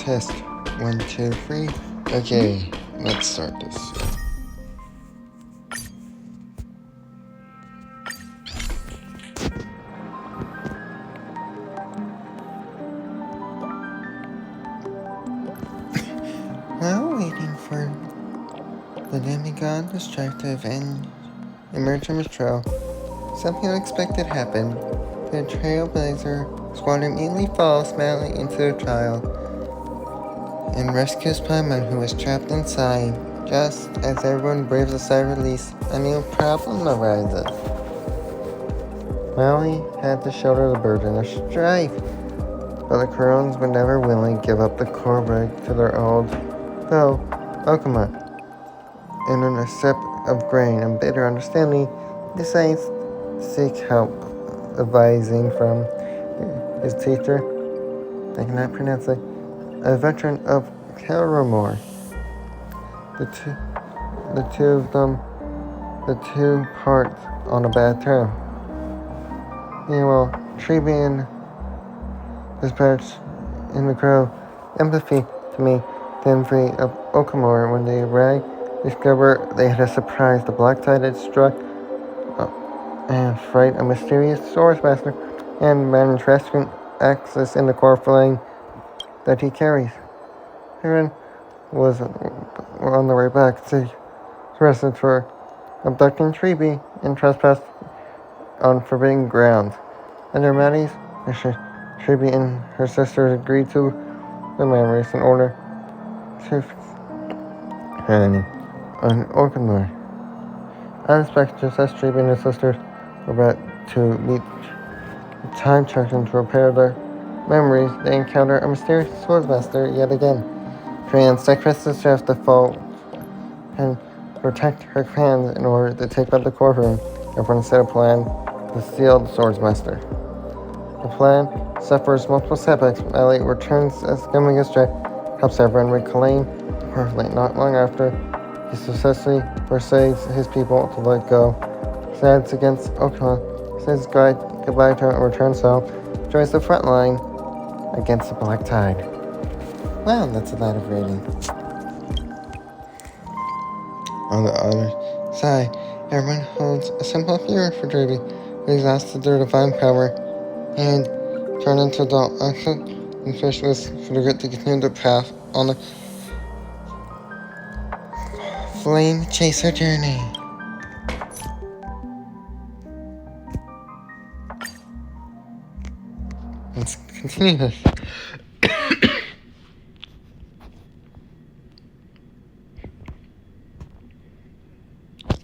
Test 1, 2, 3. Okay, let's start this. While waiting for the demigod destructive and emerge from his trail, something unexpected happened. The Trailblazer squadron immediately falls madly into their trial and rescues Paimon, who was trapped inside. Just as everyone braves a sigh of release, a new problem arises. Maui had to shoulder the burden of strife, but the Crones were never willing to give up the Corvus to their old foe, Okuma. In a sip of grain and bitter understanding, decides to seek help, advising from his teacher, I cannot pronounce it, a veteran of Kelramore. The two of them, the two part on a bad term. Meanwhile, Treeby and dispatched in the crow empathy to me, the envy of Okamore. When they arrived, discover they had a surprise. The black tide had struck and fright a mysterious source master and managed rescuing access in the core flame that he carries. Heron was on the way back to arrested for abducting Treeby and trespass on forbidden ground. Under Maddie's mission, Treeby and her sisters agreed to the memories in order to on Orkanor. Unexpected, just as Treeby and her sisters were about to meet the time check-in to repair their memories, they encounter a mysterious swordmaster yet again. Trans sacrifices have to fall and protect her clans in order to take back the courtroom. Everyone set a plan to steal the swordsmaster. The plan suffers multiple setbacks. Ellie returns as coming astray, helps everyone reclaim perfectly. Not long after, he successfully persuades his people to let go. Sides against Okuma, says goodbye to her and returns home. Joins the front line against the Black Tide. Wow, that's a lot of rating. On the other side, everyone holds a simple fear for Treeby, who exhausted their divine power and turned into adult action and specialists for the good to continue the path on the Flame Chaser journey. Let's continue this.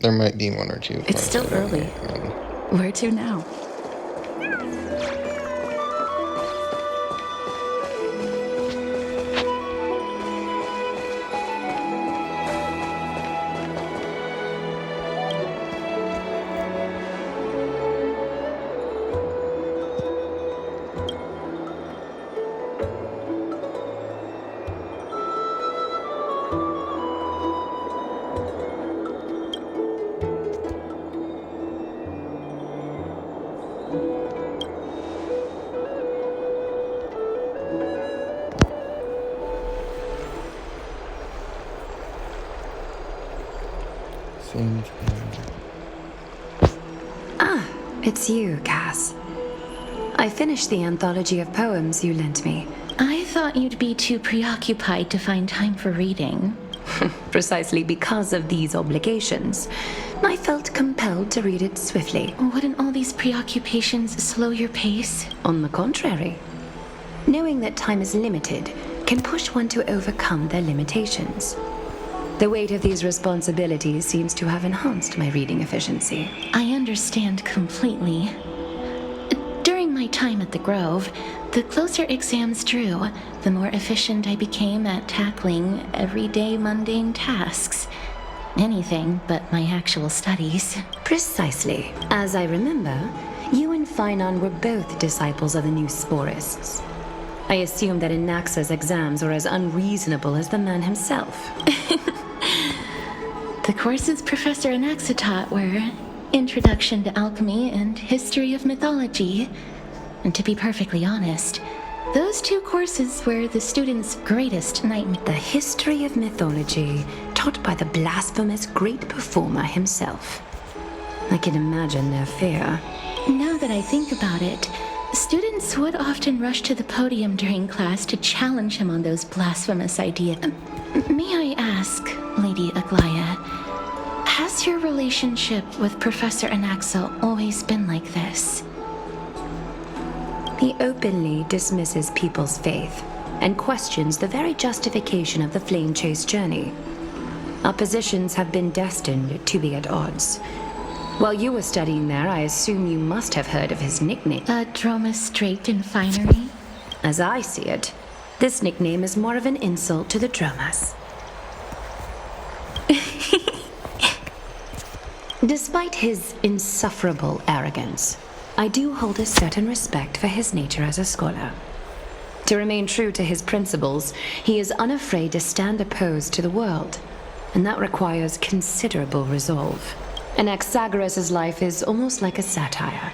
There might be one or two. It's still early. Where to now? It's you, Cass. I finished the anthology of poems you lent me. I thought you'd be too preoccupied to find time for reading. Precisely because of these obligations, I felt compelled to read it swiftly. Wouldn't all these preoccupations slow your pace? On the contrary. Knowing that time is limited can push one to overcome their limitations. The weight of these responsibilities seems to have enhanced my reading efficiency. I understand completely. During my time at the Grove, the closer exams drew, the more efficient I became at tackling everyday mundane tasks. Anything but my actual studies. Precisely. As I remember, you and Finon were both disciples of the new Sporists. I assume that Inaxa's exams were as unreasonable as the man himself. The courses Professor Inaxa taught were Introduction to Alchemy and History of Mythology. And to be perfectly honest, Those two courses were the students' greatest nightmare. The history of mythology, taught by the blasphemous great performer himself. I can imagine their fear. Now that I think about it, students would often rush to the podium during class to challenge him on those blasphemous ideas. May I ask, Lady Aglaya, has your relationship with Professor Anaxo always been like this? He openly dismisses people's faith and questions the very justification of the flame chase journey. Our positions have been destined to be at odds. While you were studying there, I assume you must have heard of his nickname. Droma Straight in Finery? As I see it, this nickname is more of an insult to the Dromas. Despite his insufferable arrogance, I do hold a certain respect for his nature as a scholar. To remain true to his principles, he is unafraid to stand opposed to the world, and that requires considerable resolve. Anaxagoras' life is almost like a satire.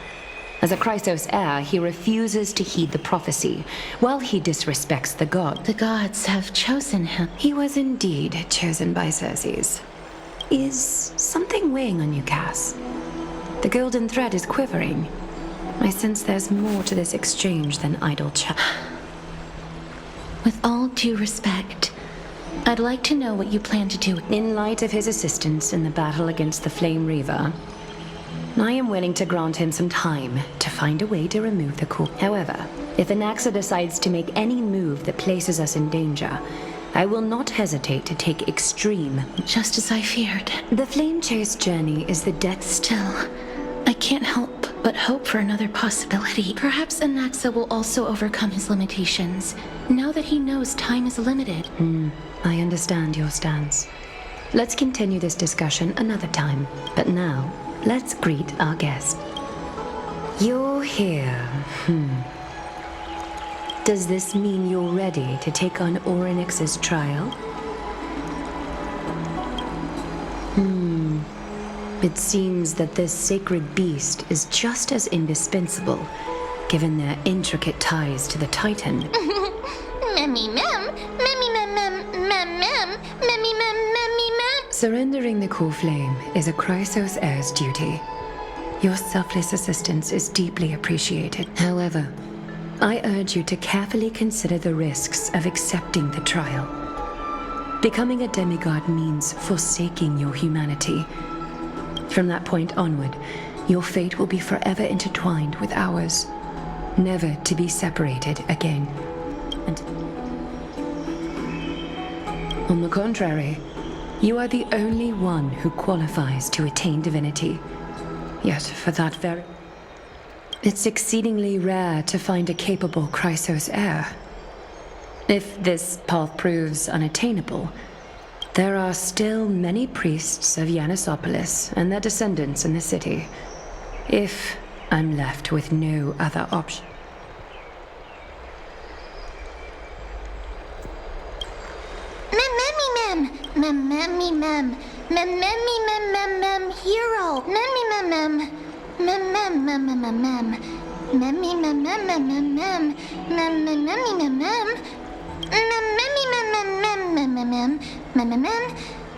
As a Chrysos heir, he refuses to heed the prophecy, while he disrespects the god. The gods have chosen him. He was indeed chosen by Circes. Is something weighing on you, Cass? The golden thread is quivering. I sense there's more to this exchange than idle chat. With all due respect, I'd like to know what you plan to do. In light of his assistance in the battle against the Flame Reaver, I am willing to grant him some time to find a way to remove the core. However, if Anaxa decides to make any move that places us in danger, I will not hesitate to take extreme. Just as I feared. The Flame Chase journey is the death. Still, I can't help but hope for another possibility. Perhaps Anaxa will also overcome his limitations, now that he knows time is limited. I understand your stance. Let's continue this discussion another time. But now, let's greet our guest. You're here. Does this mean you're ready to take on Orynyx's trial? It seems that this sacred beast is just as indispensable, given their intricate ties to the Titan. Memmy mem, memmy mem mem mem mem, memmy mem memmy mem. Surrendering the core flame is a Chrysos heir's duty. Your selfless assistance is deeply appreciated. However, I urge you to carefully consider the risks of accepting the trial. Becoming a demigod means forsaking your humanity. From that point onward, your fate will be forever intertwined with ours, never to be separated again. And on the contrary, you are the only one who qualifies to attain divinity. Yet, for that very... It's exceedingly rare to find a capable Chrysos heir. If this path proves unattainable, there are still many priests of Yanissopolis and their descendants in the city, if I'm left with no other option. Memmy mem, memmy mem mem mem hero, memmy mem mem, mem mem mem mem mem mem, memmy mem mem mem mem mem, mem mem memmy mem mem, memmy mem mem mem mem mem mem, mem mem mem,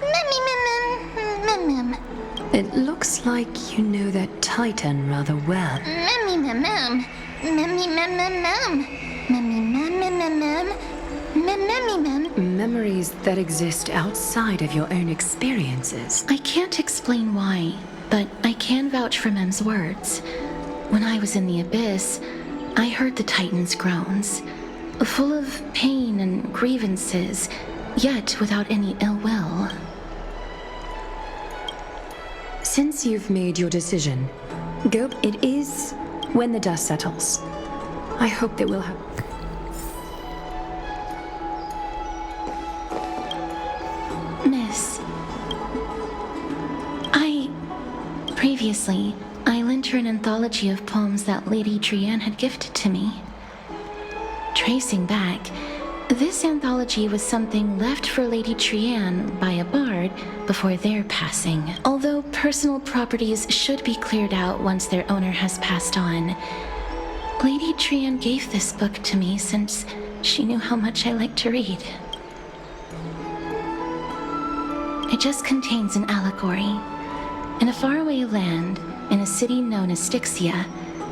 memmy mem mem mem mem. It looks like you know that Titan rather well. Memmy mem mem, memmy mem mem mem, memmy mem mem mem mem. Memories that exist outside of your own experiences. I can't explain why, but I can vouch for Mem's words. When I was in the abyss, I heard the Titan's groans, full of pain and grievances, yet without any ill will. Since you've made your decision, go. It is when the dust settles. I hope that we'll have... Miss, Previously, I lent her an anthology of poems that Lady Trianne had gifted to me. Tracing back, this anthology was something left for Lady Trianne by a bard before their passing. Although personal properties should be cleared out once their owner has passed on, Lady Trian gave this book to me since she knew how much I like to read. It just contains an allegory. In a faraway land, in a city known as Styxia,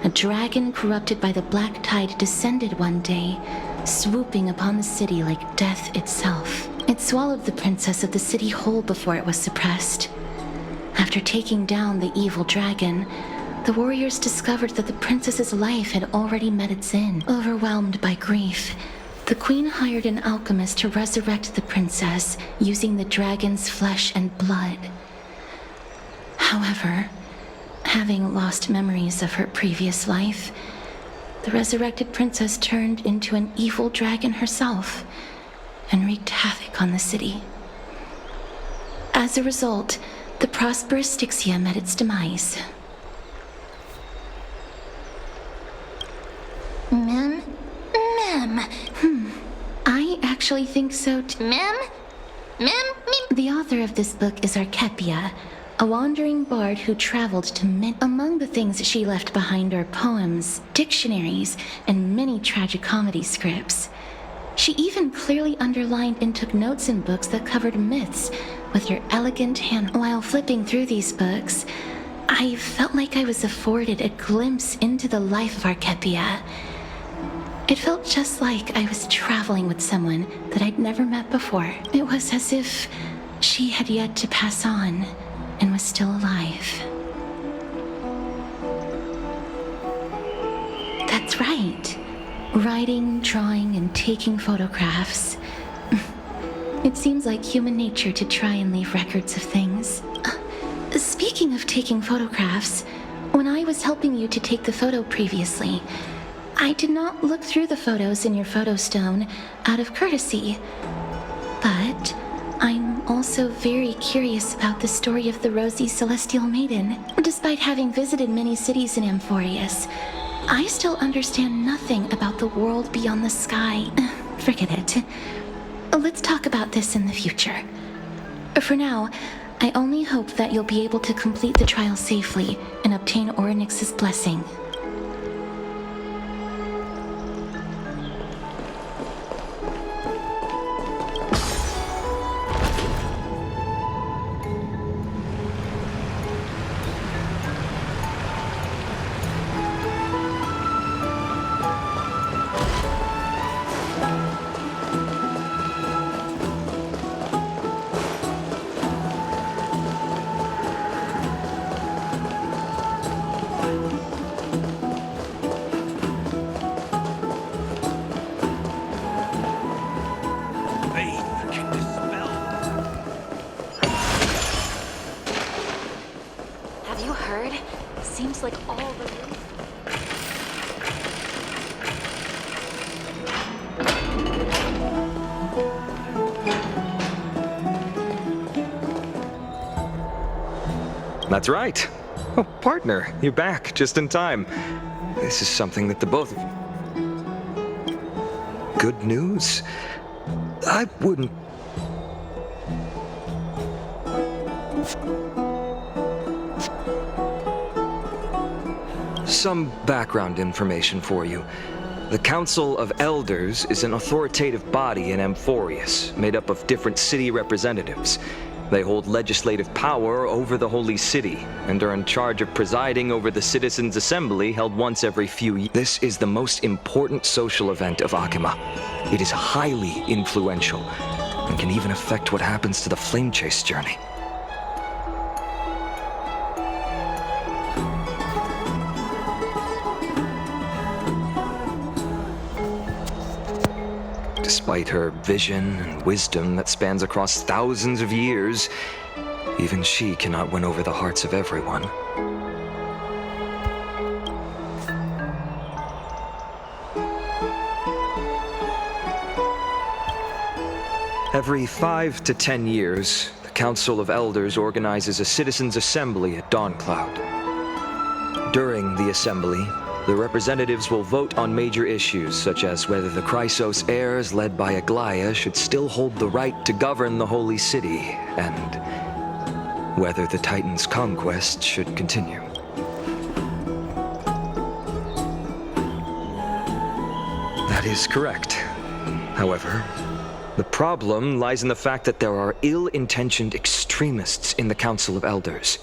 a dragon corrupted by the black tide descended one day, swooping upon the city like death itself. It swallowed the princess of the city whole before it was suppressed. After taking down the evil dragon, the warriors discovered that the princess's life had already met its end. Overwhelmed by grief, the queen hired an alchemist to resurrect the princess using the dragon's flesh and blood. However, having lost memories of her previous life, the resurrected princess turned into an evil dragon herself and wreaked havoc on the city. As a result, the prosperous Styxia met its demise. Mem? Mem. I actually think so too. Mem? Mem? The author of this book is Archepia, a wandering bard who traveled to Among the things she left behind are poems, dictionaries, and many tragicomedy scripts. She even clearly underlined and took notes in books that covered myths with her elegant hand. While flipping through these books, I felt like I was afforded a glimpse into the life of Archepia. It felt just like I was traveling with someone that I'd never met before. It was as if she had yet to pass on and was still alive. That's right. Writing, drawing, and taking photographs. It seems like human nature to try and leave records of things. Speaking of taking photographs, when I was helping you to take the photo previously, I did not look through the photos in your photo stone out of courtesy. But I'm also very curious about the story of the Rosy Celestial Maiden. Despite having visited many cities in Amphorius, I still understand nothing about the world beyond the sky. Forget it. Let's talk about this in the future. For now, I only hope that you'll be able to complete the trial safely and obtain Orynyx's blessing. Have you heard? Seems like all the... That's right. Oh, partner, you're back just in time. This is something that the both of you... Good news? I wouldn't... Some background information for you. The Council of Elders is an authoritative body in Amphorius, made up of different city representatives. They hold legislative power over the Holy City, and are in charge of presiding over the Citizens' Assembly held once every few years. This is the most important social event of Akima. It is highly influential, and can even affect what happens to the Flame Chase journey. Despite her vision and wisdom that spans across thousands of years, even she cannot win over the hearts of everyone. Every 5 to 10 years, the Council of Elders organizes a Citizens' Assembly at Dawncloud. During the assembly, the representatives will vote on major issues, such as whether the Chrysos heirs led by Aglaia should still hold the right to govern the Holy City, and whether the Titan's conquest should continue. That is correct. However, the problem lies in the fact that there are ill-intentioned extremists in the Council of Elders.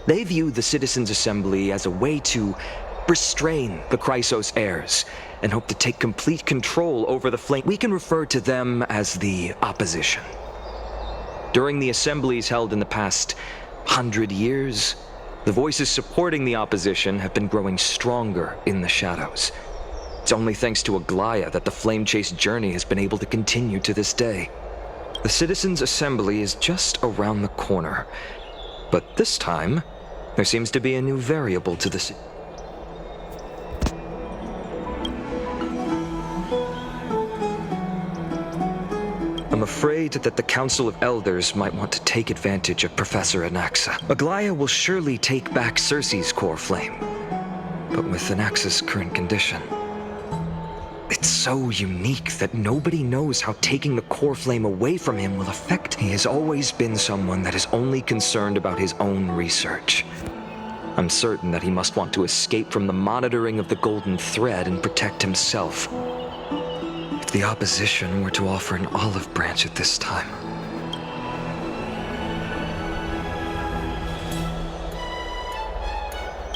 They view the Citizens' Assembly as a way to restrain the Chrysos heirs and hope to take complete control over the flame. We can refer to them as the opposition. During the assemblies held in the past 100 years, the voices supporting the opposition have been growing stronger in the shadows. It's only thanks to Aglaya that the Flame Chase journey has been able to continue to this day. The Citizens' Assembly is just around the corner, but this time, there seems to be a new variable to this. I'm afraid that the Council of Elders might want to take advantage of Professor Anaxa. Aglaya will surely take back Circe's core flame, but with Anaxa's current condition, it's so unique that nobody knows how taking the core flame away from him will affect him. He has always been someone that is only concerned about his own research. I'm certain that he must want to escape from the monitoring of the Golden Thread and protect himself. If the opposition were to offer an olive branch at this time.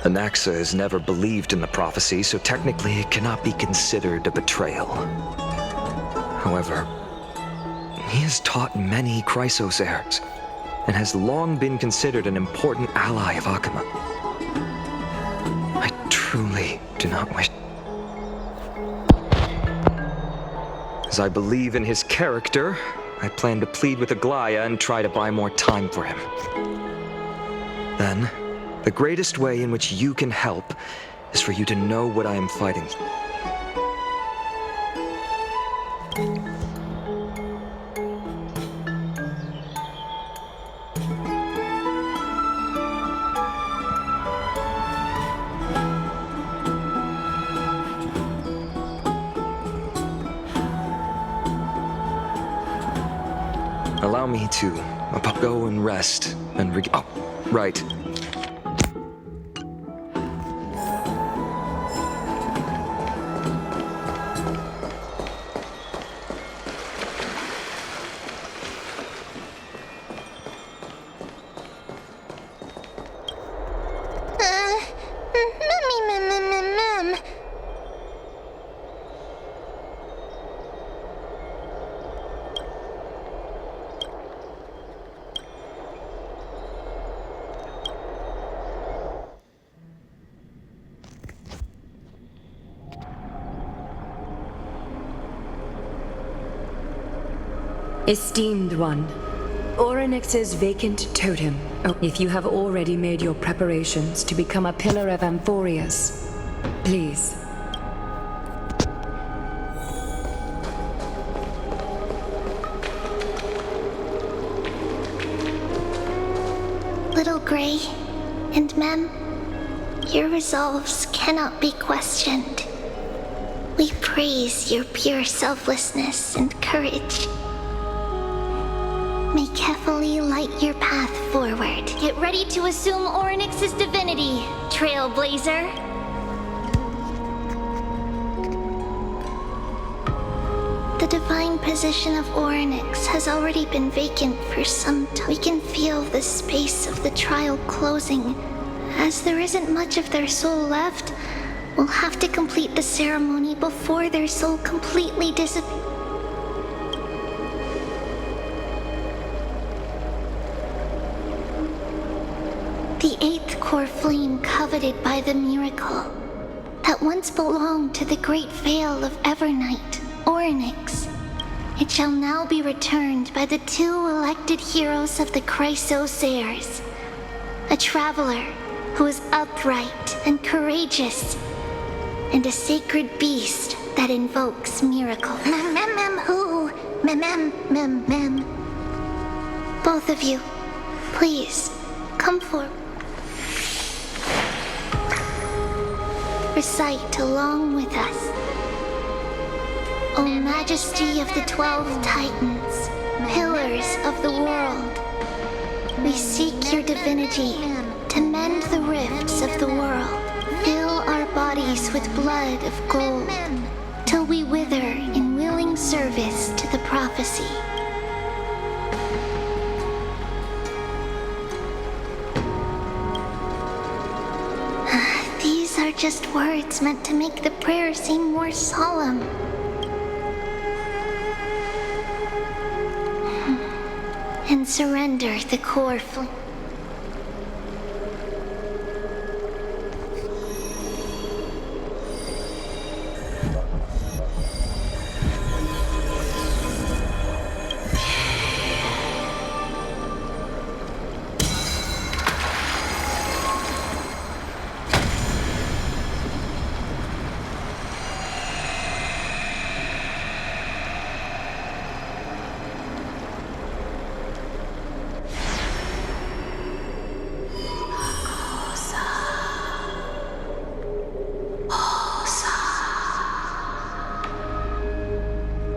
Anaxa has never believed in the prophecy, so technically it cannot be considered a betrayal. However, he has taught many Chrysos heirs, and has long been considered an important ally of Akama. I truly do not wish... As I believe in his character, I plan to plead with Aglaya and try to buy more time for him. Then, the greatest way in which you can help is for you to know what I am fighting. Allow me to go and rest and oh, right. Esteemed one, Orynyx's vacant totem. If you have already made your preparations to become a pillar of Amphorius, please. Little Gray and Mem, your resolves cannot be questioned. We praise your pure selflessness and courage. May Kefali light your path forward. Get ready to assume Orynyx's divinity, Trailblazer. The divine position of Orynyx has already been vacant for some time. We can feel the space of the trial closing. As there isn't much of their soul left, we'll have to complete the ceremony before their soul completely disappears. The eighth core flame coveted by the miracle that once belonged to the great Veil of Evernight, Orynyx. It shall now be returned by the two elected heroes of the Chrysos heirs. A traveler who is upright and courageous, and a sacred beast that invokes miracles. Who? Both of you, please, come forward. Recite along with us. O Majesty of the 12 Titans, pillars of the world, we seek your divinity to mend the rifts of the world. Fill our bodies with blood of gold, till we wither service to the prophecy. These are just words meant to make the prayer seem more solemn. And surrender the core flame.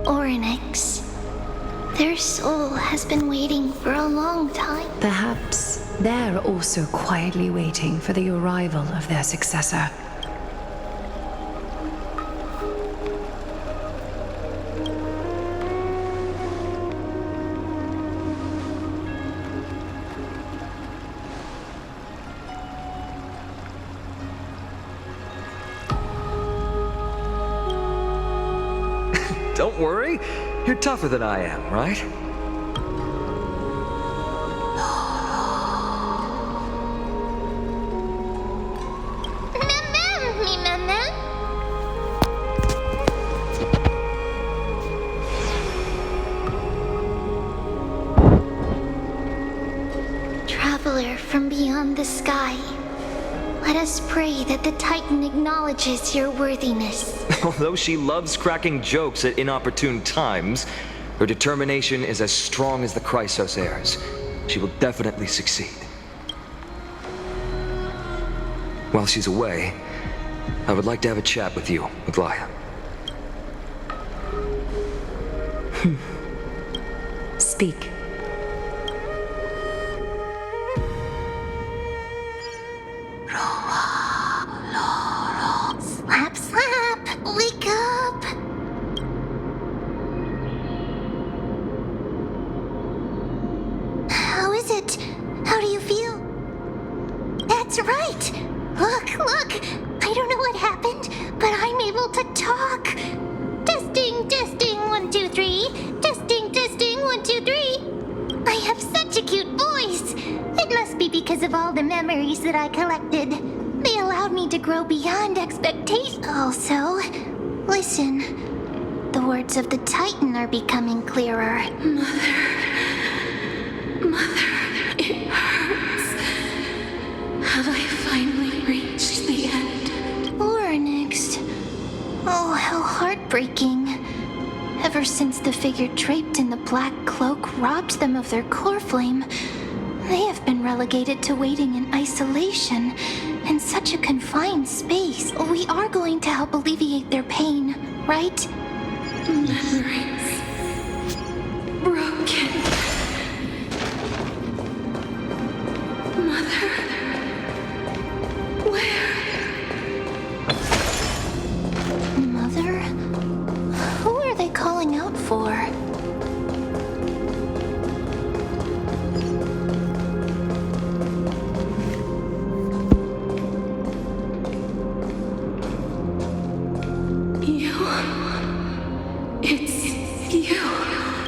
Oryx. Their soul has been waiting for a long time. Perhaps they're also quietly waiting for the arrival of their successor. Don't worry. You're tougher than I am, right? Traveler from beyond the sky, let us pray that the Titan acknowledges your worthiness. Although she loves cracking jokes at inopportune times, her determination is as strong as the Chrysos heirs. She will definitely succeed. While she's away, I would like to have a chat with you, Aglaia. Speak. Slap, slap! Wake up! How is it? How do you feel? That's right! Look, look! I don't know what happened, but I'm able to talk! Testing, testing, 1, 2, 3. Testing, testing, 1, 2, 3. I have such a cute voice! It must be because of all the memories that I collected. They allowed me to grow beyond expectation. Also, listen. The words of the Titan are becoming clearer. Mother, it hurts. Have I finally reached the end? Onyx. Oh, how heartbreaking. Ever since the figure draped in the black cloak robbed them of their core flame, they have been relegated to waiting in isolation in such a confined space. We are going to help alleviate their pain, right? Memories broken. Mother, where? Mother? Who are they calling out for? It's you.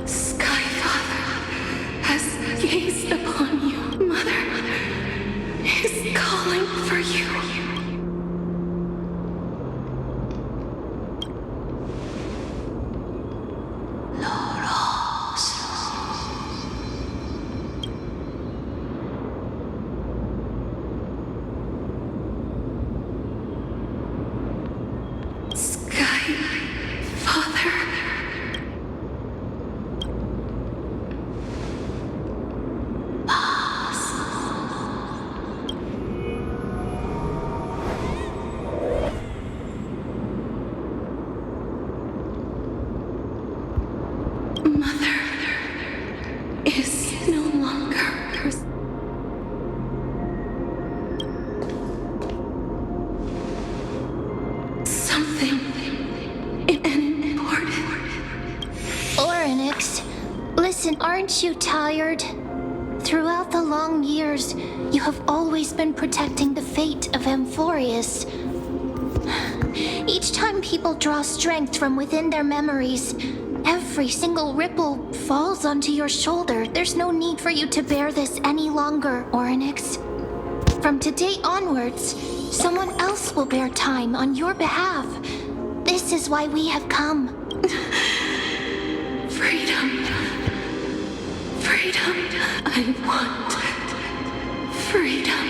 Skyfather has gazed upon you. Mother is calling for you. Mother is no longer something important Aren't you tired? Throughout the long years, you have always been protecting the fate of Amphorius. Each time people draw strength from within their memories, every single ripple falls onto your shoulder. There's no need for you to bear this any longer, Orynyx. From today onwards, someone else will bear time on your behalf. This is why we have come. Freedom. Freedom. I want freedom.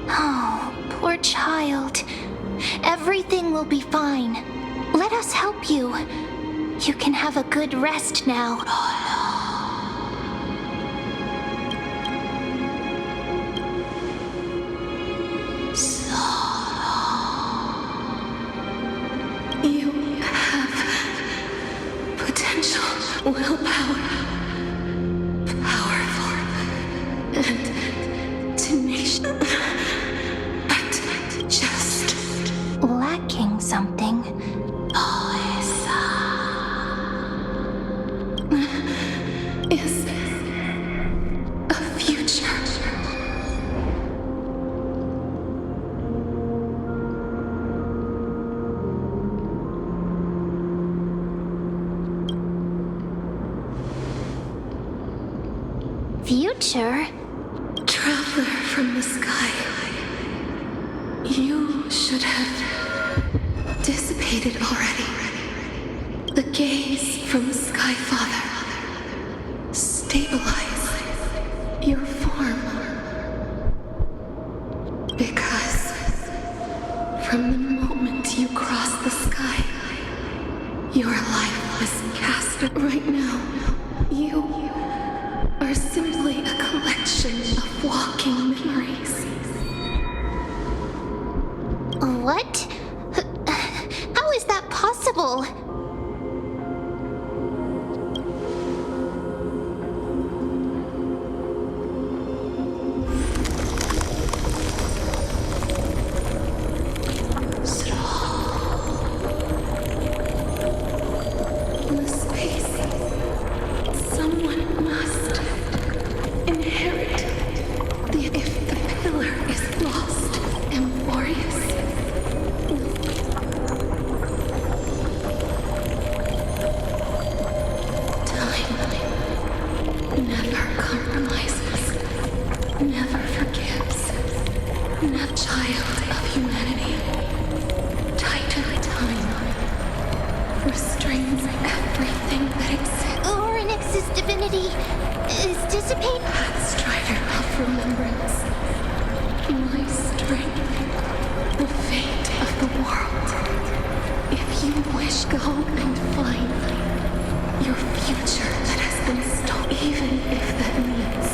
Oh, poor child. Everything will be fine. Let us help you. You can have a good rest now. You have potential, willpower, powerful, and tenacious, but just Lacking something. is a future. Future? Traveler from the sky, you should have dissipated already. The gaze from the Sky Father. Stabilize your form. Because from the moment you crossed the sky, your life was cast. Right now, you are simply a collection of walking memories. What? How is that possible? In the space, someone must inherit if the pillar is lost, Amphorius time never compromises, never forgives. Never child of humanity. Tighter time restrains everything that exists. Orynyx's divinity is dissipate. Strider of remembrance. My strength. The fate of the world. If you wish, go and find your future that has been stolen. Even if that means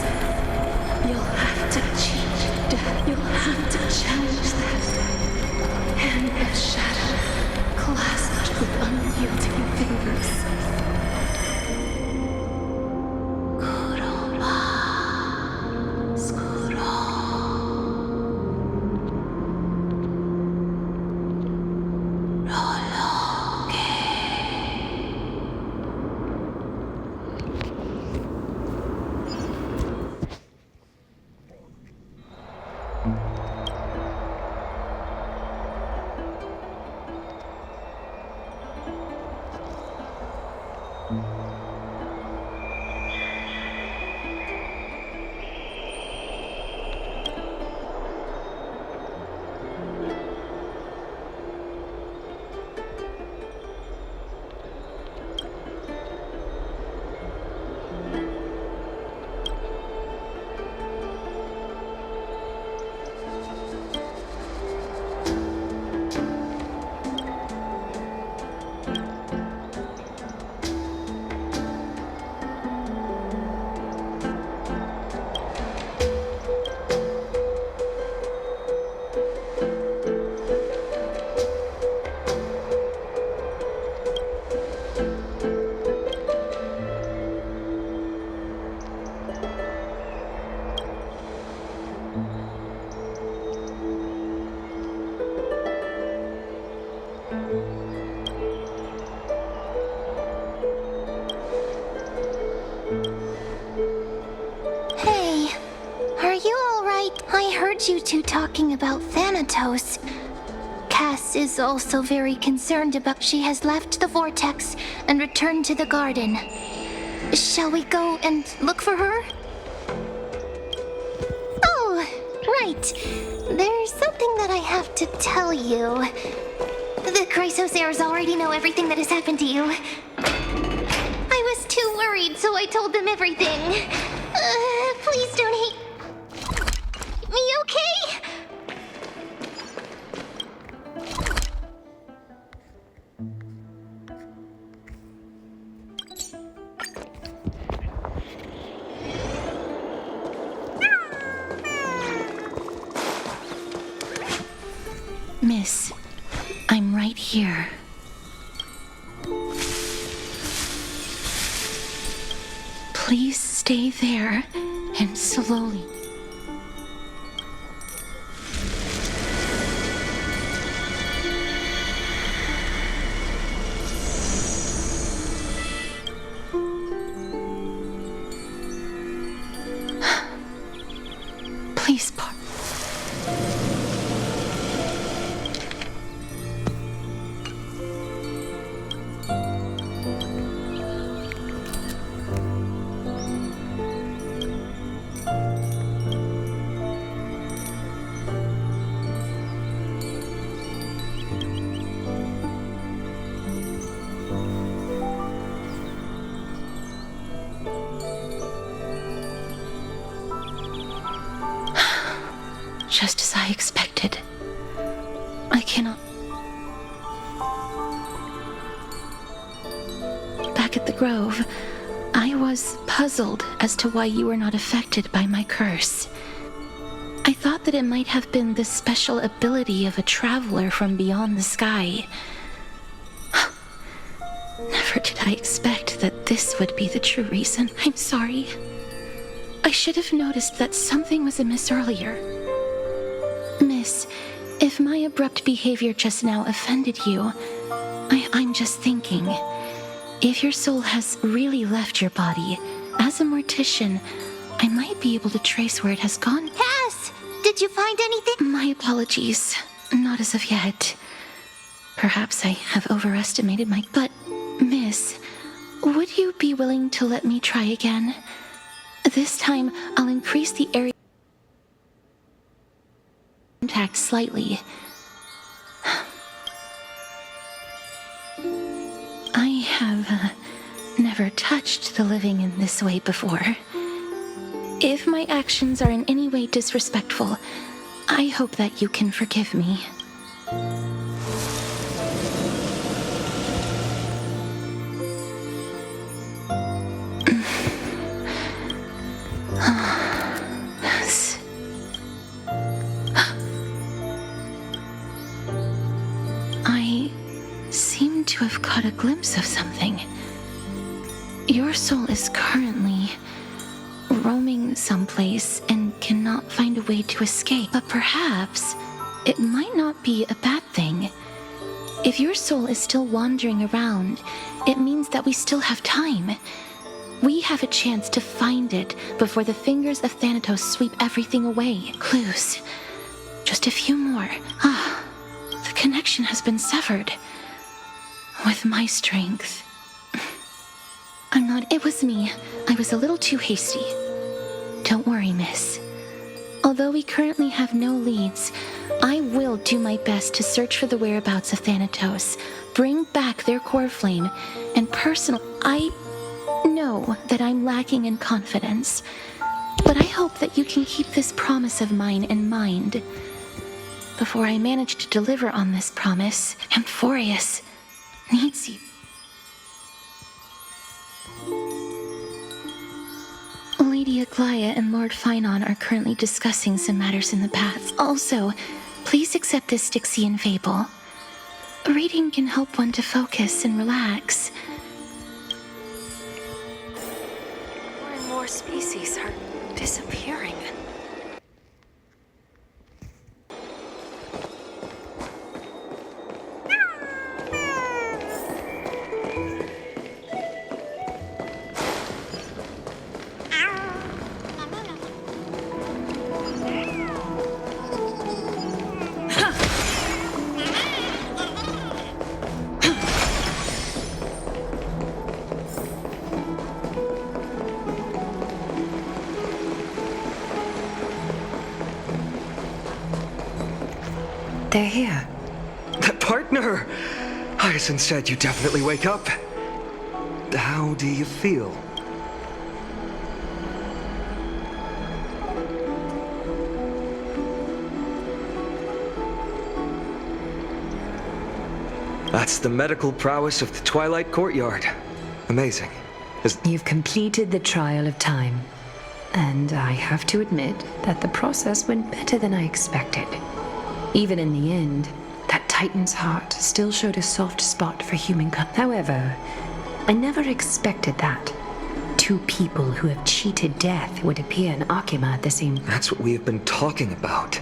you'll have to change death. You'll have to challenge that. Hand of shadow, clasped with unyielding fingers. heard you two talking about Thanatos. Cass is also very concerned about she has left the vortex and returned to the garden. Shall we go and look for her? Oh, right. There's something that I have to tell you. The Chrysosairs already know everything that has happened to you. I was too worried, so I told them everything. Please don't hate me, okay? Miss, I'm right here. Please stay there and slowly. Please, just as I expected. I cannot. Back at the Grove, I was puzzled as to why you were not affected by my curse. I thought that it might have been the special ability of a traveler from beyond the sky. Never did I expect that this would be the true reason. I'm sorry. I should have noticed that something was amiss earlier. Miss, if my abrupt behavior just now offended you, I'm just thinking. If your soul has really left your body, as a mortician, I might be able to trace where it has gone. Cass, did you find anything? My apologies. Not as of yet. Perhaps I have overestimated my... But, Miss, would you be willing to let me try again? This time, I'll increase the area contact slightly. I have never touched the living in this way before. If my actions are in any way disrespectful, I hope that you can forgive me. I seem to have caught a glimpse of something. Your soul is currently roaming someplace and cannot find a way to escape. But perhaps it might not be a bad thing. If your soul is still wandering around, it means that we still have time. We have a chance to find it before the fingers of Thanatos sweep everything away. Clues. Just a few more. The connection has been severed. With my strength. It was me. I was a little too hasty. Don't worry, miss. Although we currently have no leads, I will do my best to search for the whereabouts of Thanatos, bring back their core flame, and I know that I'm lacking in confidence, but I hope that you can keep this promise of mine in mind. Before I manage to deliver on this promise, Amphorius needs you. Lady Aglaia and Lord Phynon are currently discussing some matters in the paths. Also, please accept this Styxian fable. Reading can help one to focus and relax. More and more species are disappearing. They're here. Partner! Hyacinth said you definitely wake up. How do you feel? That's the medical prowess of the Twilight Courtyard. Amazing. You've completed the trial of time. And I have to admit that the process went better than I expected. Even in the end, that Titan's heart still showed a soft spot for humankind. However, I never expected that. Two people who have cheated death would appear in Akima at the same time. That's what we have been talking about.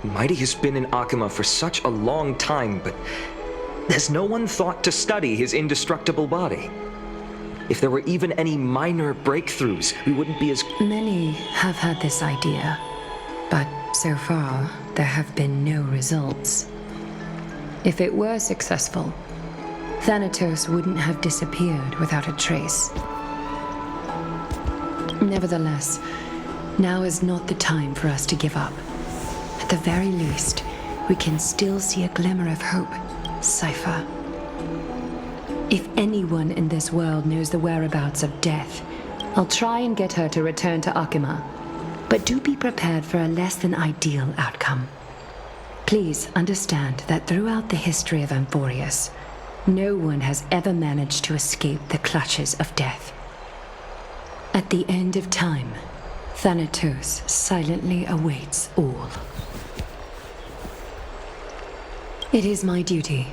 Mighty has been in Akima for such a long time, but has no one thought to study his indestructible body? If there were even any minor breakthroughs, we wouldn't be as... Many have had this idea, but so far, there have been no results. If it were successful, Thanatos wouldn't have disappeared without a trace. Nevertheless, now is not the time for us to give up. At the very least, we can still see a glimmer of hope, Cypher. If anyone in this world knows the whereabouts of Death, I'll try and get her to return to Akima. But do be prepared for a less than ideal outcome. Please understand that throughout the history of Amphorius, no one has ever managed to escape the clutches of Death. At the end of time, Thanatos silently awaits all. It is my duty.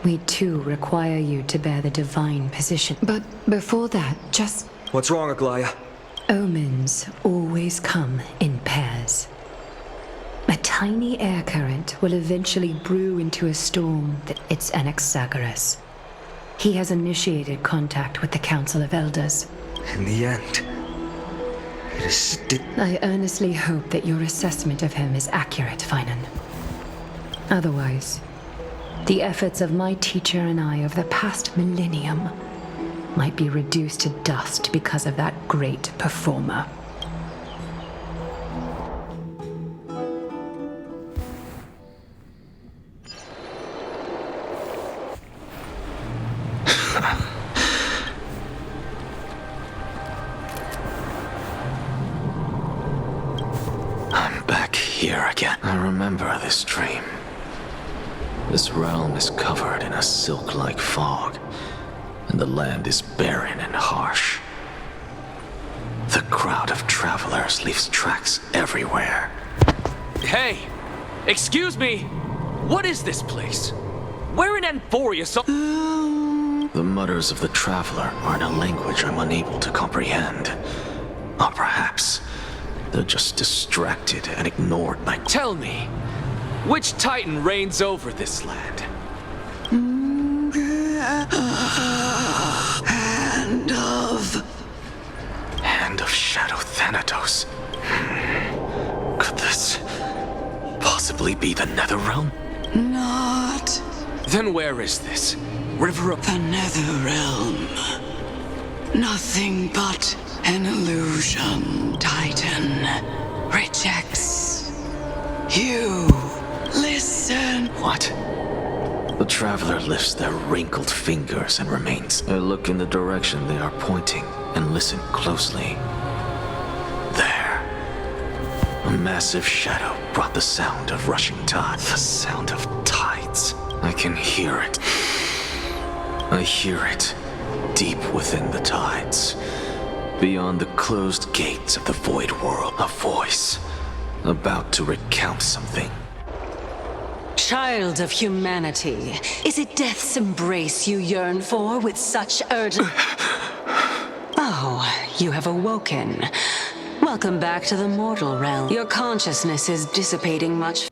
We too require you to bear the divine position. But before that, just... What's wrong, Aglaya? Omens always come in pairs. A tiny air current will eventually brew into a storm that it's Anaxagoras. He has initiated contact with the Council of Elders. In the end, it is I earnestly hope that your assessment of him is accurate, Finan. Otherwise, the efforts of my teacher and I over the past millennium might be reduced to dust because of that great performer. I'm back here again. I remember this dream. This realm is covered in a silk-like fog, and the land is barren and harsh. The crowd of travelers leaves tracks everywhere. Hey! Excuse me! What is this place? Where in Amphorius? The mutters of the traveler are in a language I'm unable to comprehend. Or perhaps they're just distracted and ignored my... Tell me, which Titan reigns over this land? Hand of Shadow Thanatos. Could this possibly be the Netherrealm? Not Then where is this? River of... the Netherrealm. Nothing but an illusion, Titan. Rejects you. Listen. What? The traveler lifts their wrinkled fingers and remains. I look in the direction they are pointing and listen closely. There. A massive shadow brought the sound of rushing tide. The sound of tides. I can hear it. I hear it deep within the tides. Beyond the closed gates of the void world, a voice about to recount something. Child of humanity, is it death's embrace you yearn for with such urgent... Oh, you have awoken. Welcome back to the mortal realm. Your consciousness is dissipating much...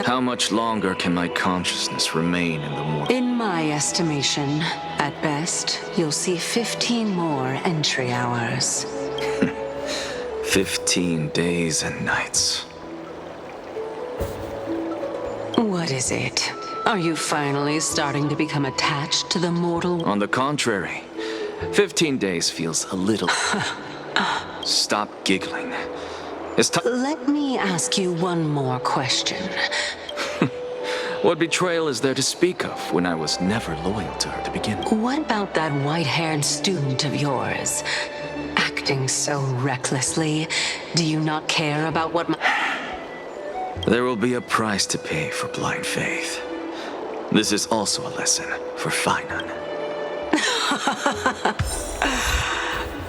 How much longer can my consciousness remain in the mortal? In my estimation, at best, you'll see 15 more entry hours. 15 days and nights. What is it? Are you finally starting to become attached to the mortal? On the contrary, 15 days feels a little... Stop giggling. It's time... Let me ask you one more question. What betrayal is there to speak of when I was never loyal to her to begin with? What about that white-haired student of yours? Acting so recklessly. Do you not care about what my... There will be a price to pay for blind faith. This is also a lesson for Finan.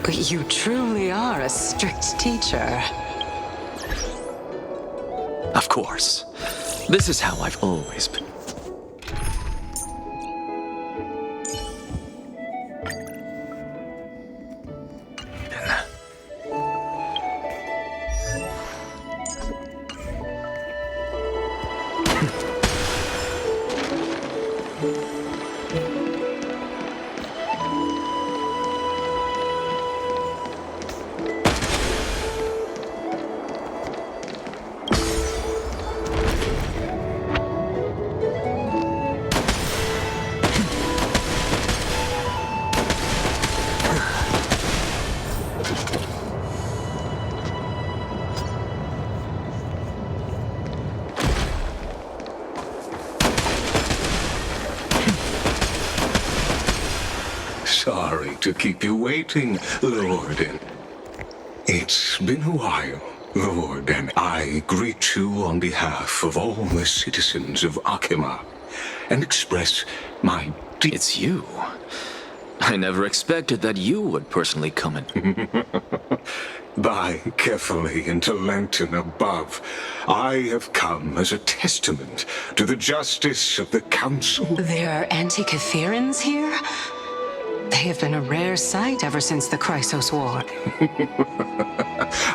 You truly are a strict teacher. Of course. This is how I've always been. Sorry to keep you waiting, Lord. It's been a while, Lord, and I greet you on behalf of all the citizens of Akima and express my deep... It's you. I never expected that you would personally come and... By carefully into Lantern above, I have come as a testament to the justice of the Council. There are Antikytherans here? They have been a rare sight ever since the Chrysos War.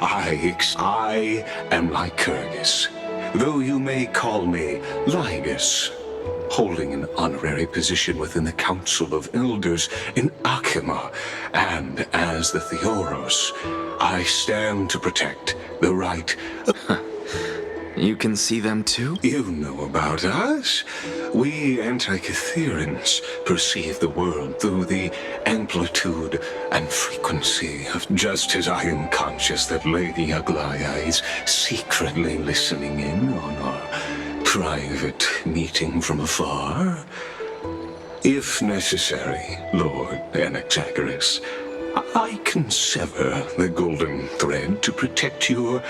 I am Lycurgus, though you may call me Lygus, holding an honorary position within the Council of Elders in Akima, and as the Theoros, I stand to protect the right of... You can see them too? You know about us. We Antikytherans perceive the world through the amplitude and frequency of, just as I am conscious that Lady Aglaya is secretly listening in on our private meeting from afar. If necessary, Lord Anaxagoras, I can sever the golden thread to protect your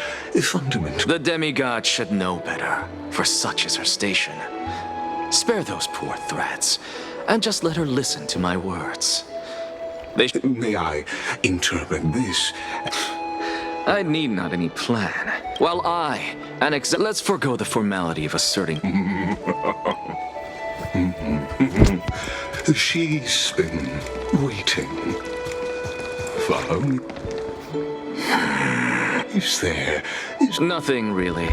fundamental... The demigod should know better, for such is her station. Spare those poor threads, and just let her listen to my words. May I interpret this? I need not any plan. While I, let's forego the formality of asserting... She's been waiting. Follow me. Is nothing, really.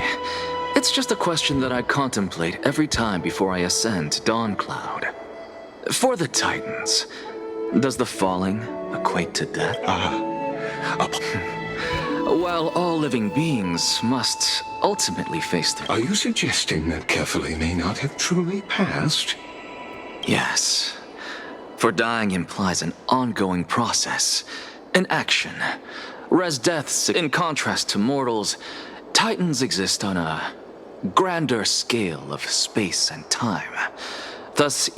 It's just a question that I contemplate every time before I ascend to Dawn Cloud. For the Titans, does the falling equate to death? While all living beings must ultimately face their... Are you suggesting that Kefali may not have truly passed? Yes. For dying implies an ongoing process. An action. Whereas deaths, in contrast to mortals, Titans exist on a grander scale of space and time. Thus,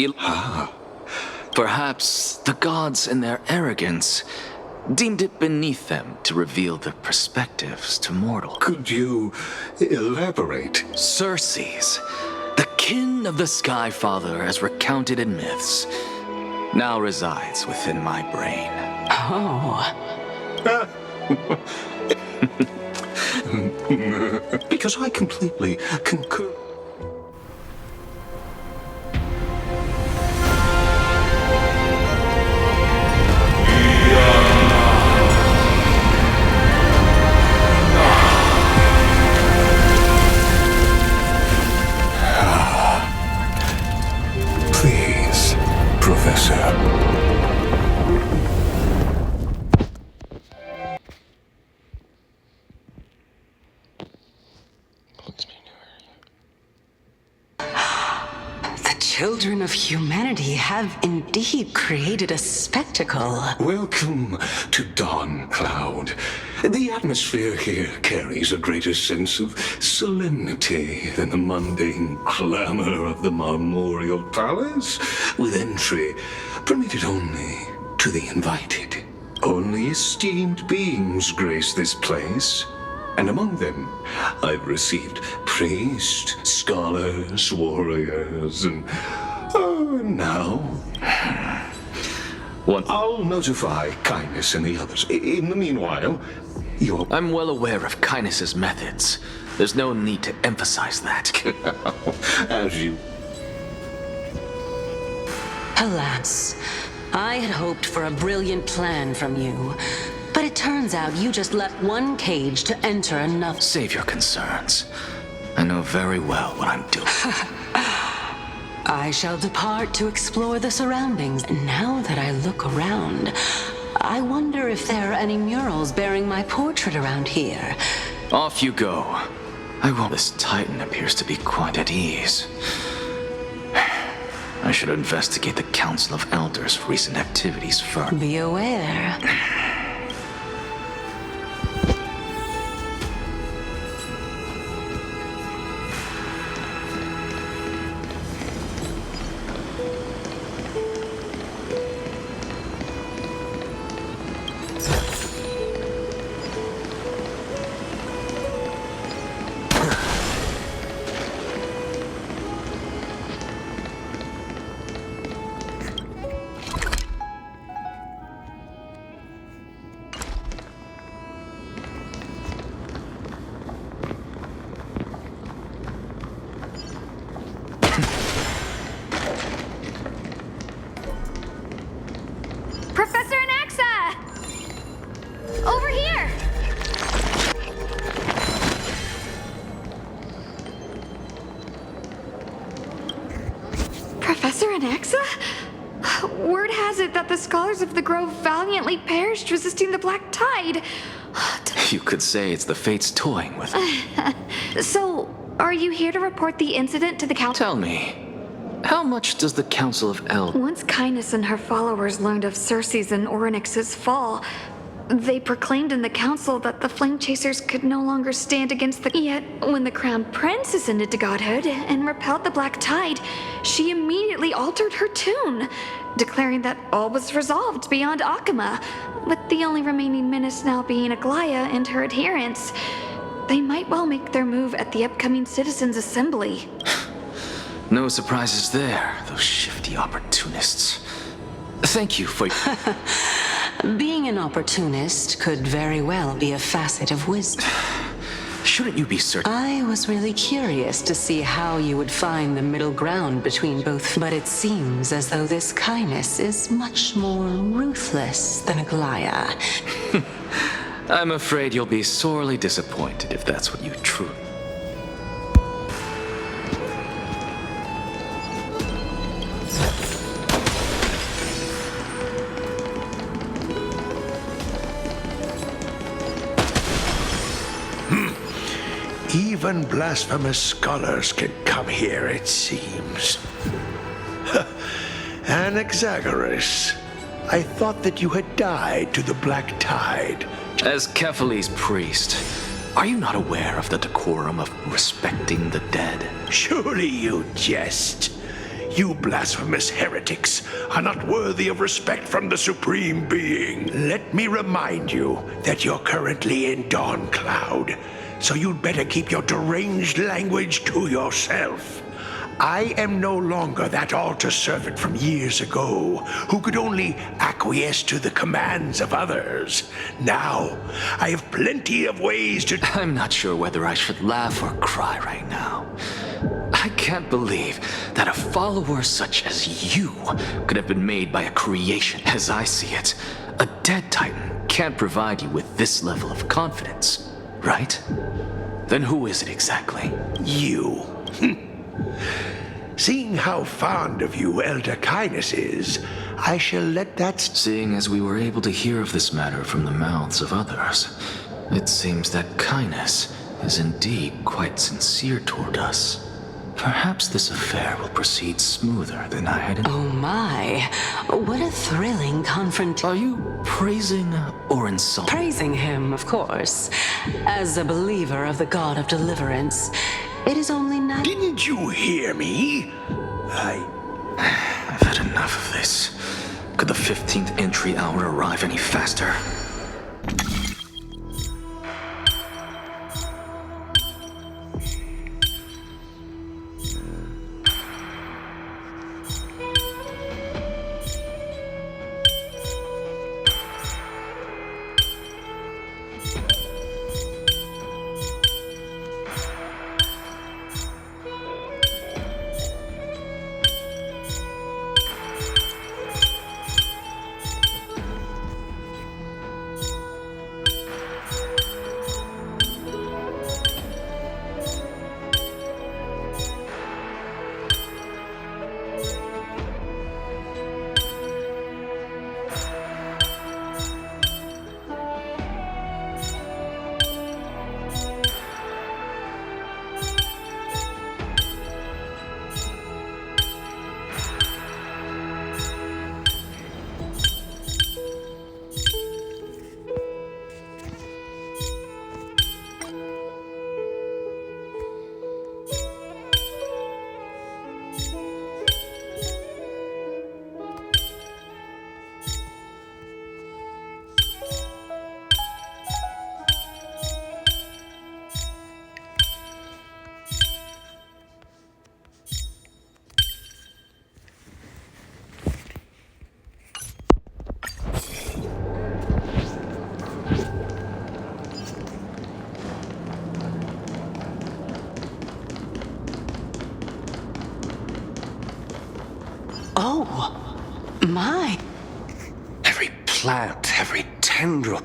perhaps the gods in their arrogance deemed it beneath them to reveal their perspectives to mortals. Could you elaborate? Circes, the kin of the Sky Father as recounted in myths, now resides within my brain. Oh. Because I completely concur. Please, Professor. children of humanity have indeed created a spectacle. Welcome to Dawn Cloud. The atmosphere here carries a greater sense of solemnity than the mundane clamor of the Memorial Palace, with entry permitted only to the invited. Only esteemed beings grace this place, and among them I've received priests, scholars, warriors, and now I'll notify Kindness and the others. In the meanwhile, I'm well aware of Kindness's methods. There's no need to emphasize that. As you... Alas, I had hoped for a brilliant plan from you, but it turns out you just left one cage to enter another. Save your concerns. I know very well what I'm doing. I shall depart to explore the surroundings. Now that I look around, I wonder if there are any murals bearing my portrait around here. Off you go. I won't. This Titan appears to be quite at ease. I should investigate the Council of Elders' recent activities first. Be aware. Professor Anaxa! Over here! Professor Anaxa? Word has it that the scholars of the Grove valiantly perished resisting the Black Tide. You could say it's the fates toying with me. So, are you here to report the incident to the council? Tell me, how much does the Council of Elders... Once Kindness and her followers learned of Circe's and Orynyx's fall, they proclaimed in the council that the Flame Chasers could no longer stand against the... Yet, when the Crown Prince ascended to godhood and repelled the Black Tide, she immediately altered her tune, declaring that all was resolved beyond Akama, with the only remaining menace now being Aglaya and her adherents. They might well make their move at the upcoming Citizens' Assembly. No surprises there, those shifty opportunists. Thank you for... Being an opportunist could very well be a facet of wisdom. Shouldn't you be certain? I was really curious to see how you would find the middle ground between both, but it seems as though this Kindness is much more ruthless than Aglaya. I'm afraid you'll be sorely disappointed if that's what you truly... Even blasphemous scholars can come here, it seems. Anaxagoras, I thought that you had died to the Black Tide. As Kephale's priest, are you not aware of the decorum of respecting the dead? Surely you jest. You blasphemous heretics are not worthy of respect from the Supreme Being. Let me remind you that you're currently in Dawn Cloud, so you'd better keep your deranged language to yourself. I am no longer that altar servant from years ago who could only acquiesce to the commands of others. Now, I have plenty of ways to... I'm not sure whether I should laugh or cry right now. I can't believe that a follower such as you could have been made by a creation. As I see it, a dead Titan can't provide you with this level of confidence, right? Then who is it exactly? You. Seeing how fond of you Elder Kindness is, I shall let that... Seeing as we were able to hear of this matter from the mouths of others, it seems that Kindness is indeed quite sincere toward us. Perhaps this affair will proceed smoother than I had. Oh my, what a thrilling confrontation. Are you praising or insulting? Praising him, of course. As a believer of the God of Deliverance, it is only natural. Didn't you hear me? I've had enough of this. Could the 15th entry hour arrive any faster? Oh, my. Every plant, every tendril,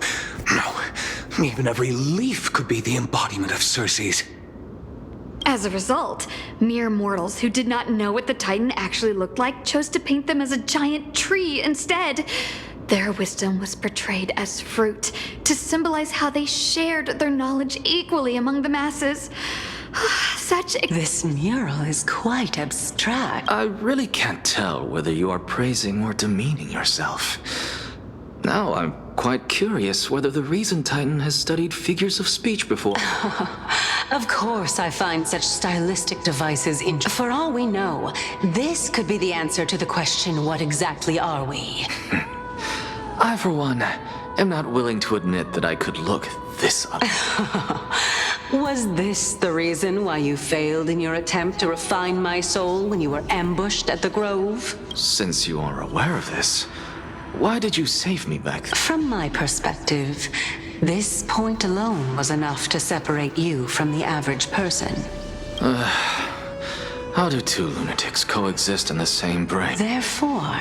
no, even every leaf could be the embodiment of Circe's. As a result, mere mortals who did not know what the Titan actually looked like chose to paint them as a giant tree instead. Their wisdom was portrayed as fruit to symbolize how they shared their knowledge equally among the masses. This mural is quite abstract. I really can't tell whether you are praising or demeaning yourself. Now I'm quite curious whether the Reason Titan has studied figures of speech before. Of course I find such stylistic devices interesting. For all we know, this could be the answer to the question, what exactly are we? I, for one, am not willing to admit that I could look this up. Was this the reason why you failed in your attempt to refine my soul when you were ambushed at the Grove? Since you are aware of this, why did you save me back then? From my perspective, this point alone was enough to separate you from the average person. How do two lunatics coexist in the same brain? Therefore,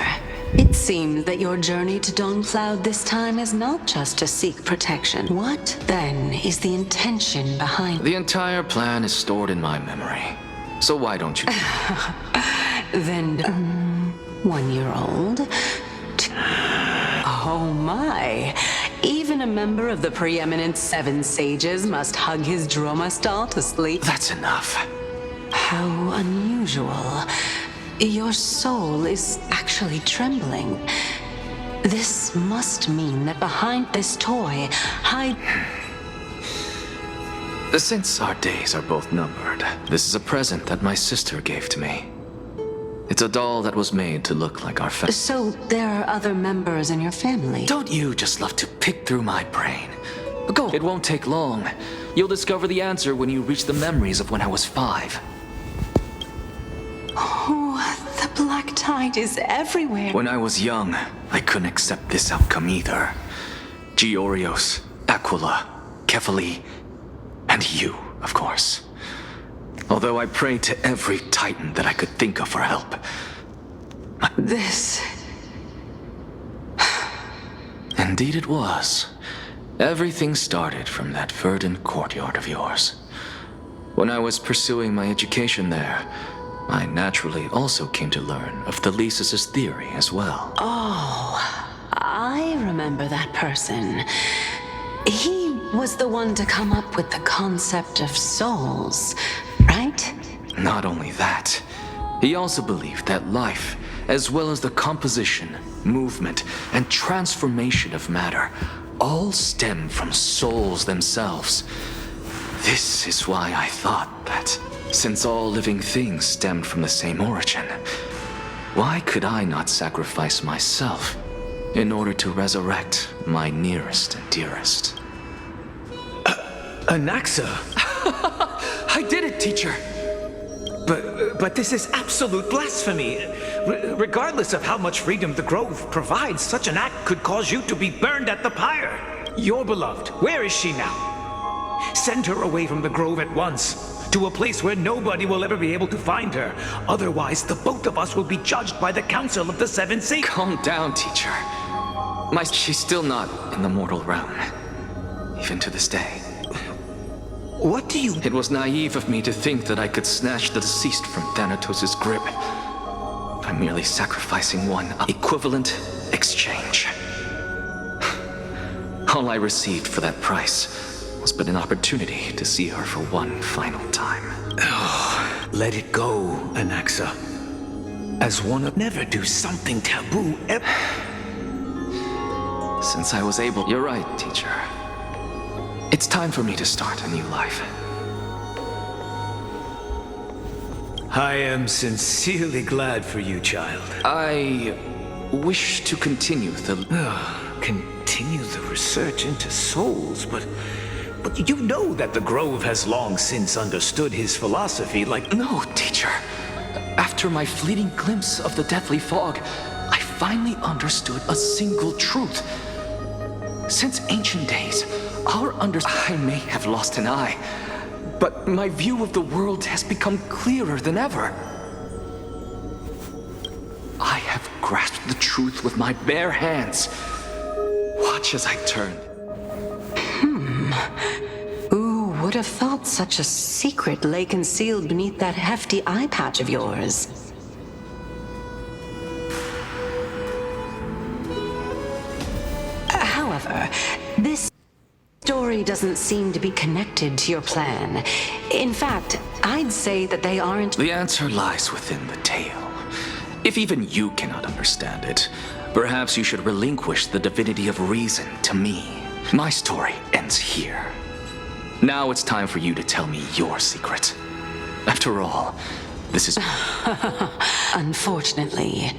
it seems that your journey to Dawncloud this time is not just to seek protection. What, then, is the intention behind... The entire plan is stored in my memory. So why don't you... Then, 1-year-old? Oh my! Even a member of the preeminent 7 sages must hug his dromastol to sleep. That's enough. How unusual. Your soul is actually trembling. This must mean that behind this toy hide... Since our days are both numbered, this is a present that my sister gave to me. It's a doll that was made to look like our family. So there are other members in your family? Don't you just love to pick through my brain? Go. It won't take long. You'll discover the answer when you reach the memories of when I was 5. Oh, the black tide is everywhere. When I was young, I couldn't accept this outcome either. Georios, Aquila, Kefali, and you, of course. Although I prayed to every Titan that I could think of for help. This... Indeed it was. Everything started from that verdant courtyard of yours. When I was pursuing my education there, I naturally also came to learn of Thelesis' theory as well. Oh, I remember that person. He was the one to come up with the concept of souls, right? Not only that, he also believed that life, as well as the composition, movement, and transformation of matter, all stem from souls themselves. This is why I thought that, since all living things stemmed from the same origin, why could I not sacrifice myself in order to resurrect my nearest and dearest? Anaxa? I did it, teacher! But this is absolute blasphemy. Regardless of how much freedom the Grove provides, such an act could cause you to be burned at the pyre. Your beloved, where is she now? Send her away from the Grove at once, to a place where nobody will ever be able to find her. Otherwise, the both of us will be judged by the Council of the Seven Seas. Calm down, teacher. She's still not in the mortal realm, even to this day. What do you... It was naive of me to think that I could snatch the deceased from Thanatos' grip by merely sacrificing one equivalent exchange. All I received for that price was but an opportunity to see her for one final time. Oh, let it go, Anaxa. As one of never do something taboo ever... Since I was able... You're right, teacher. It's time for me to start a new life. I am sincerely glad for you, child. I wish to continue the... Continue the research into souls, but you know that the Grove has long since understood his philosophy like... No, teacher. After my fleeting glimpse of the deathly fog, I finally understood a single truth. Since ancient days, I may have lost an eye, but my view of the world has become clearer than ever. I have grasped the truth with my bare hands. Watch as I turn. Who would have thought such a secret lay concealed beneath that hefty eye patch of yours? However, this story doesn't seem to be connected to your plan. In fact, I'd say that they aren't... The answer lies within the tale. If even you cannot understand it, perhaps you should relinquish the divinity of reason to me. My story ends here. Now it's time for you to tell me your secret. After all, this is... Unfortunately,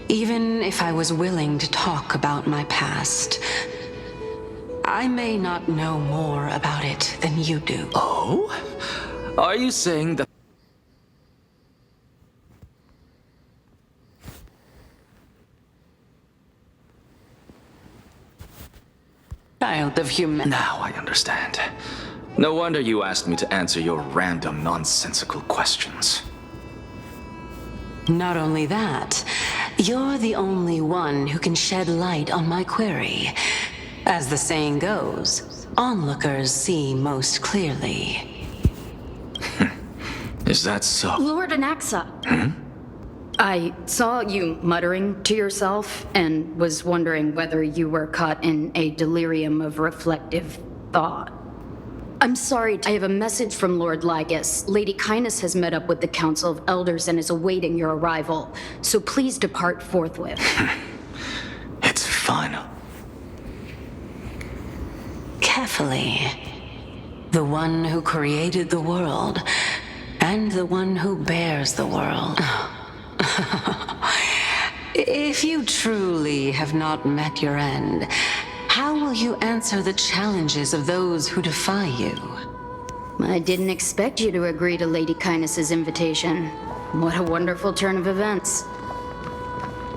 even if I was willing to talk about my past, I may not know more about it than you do. Oh? Are you saying that... Child of human... Now I understand. No wonder you asked me to answer your random, nonsensical questions. Not only that, you're the only one who can shed light on my query. As the saying goes, onlookers see most clearly. Is that so? Lord Anaxa. I saw you muttering to yourself and was wondering whether you were caught in a delirium of reflective thought. I'm sorry, I have a message from Lord Lygus. Lady Kindness has met up with the Council of Elders and is awaiting your arrival, so please depart forthwith. It's final. Carefully. The one who created the world, and the one who bears the world. If you truly have not met your end, how will you answer the challenges of those who defy you? I didn't expect you to agree to Lady Kindness's invitation. What a wonderful turn of events.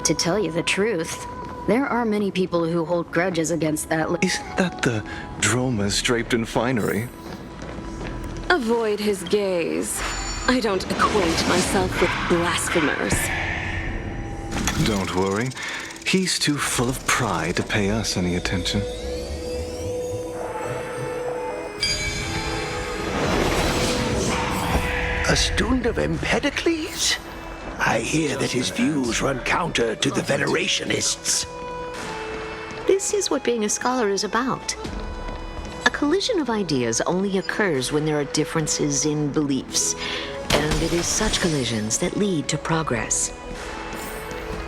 To tell you the truth, there are many people who hold grudges against that. Isn't that the dromas draped in finery? Avoid his gaze. I don't acquaint myself with blasphemers. Don't worry. He's too full of pride to pay us any attention. A student of Empedocles? I hear that his views run counter to the Venerationists. This is what being a scholar is about. A collision of ideas only occurs when there are differences in beliefs. And it is such collisions that lead to progress.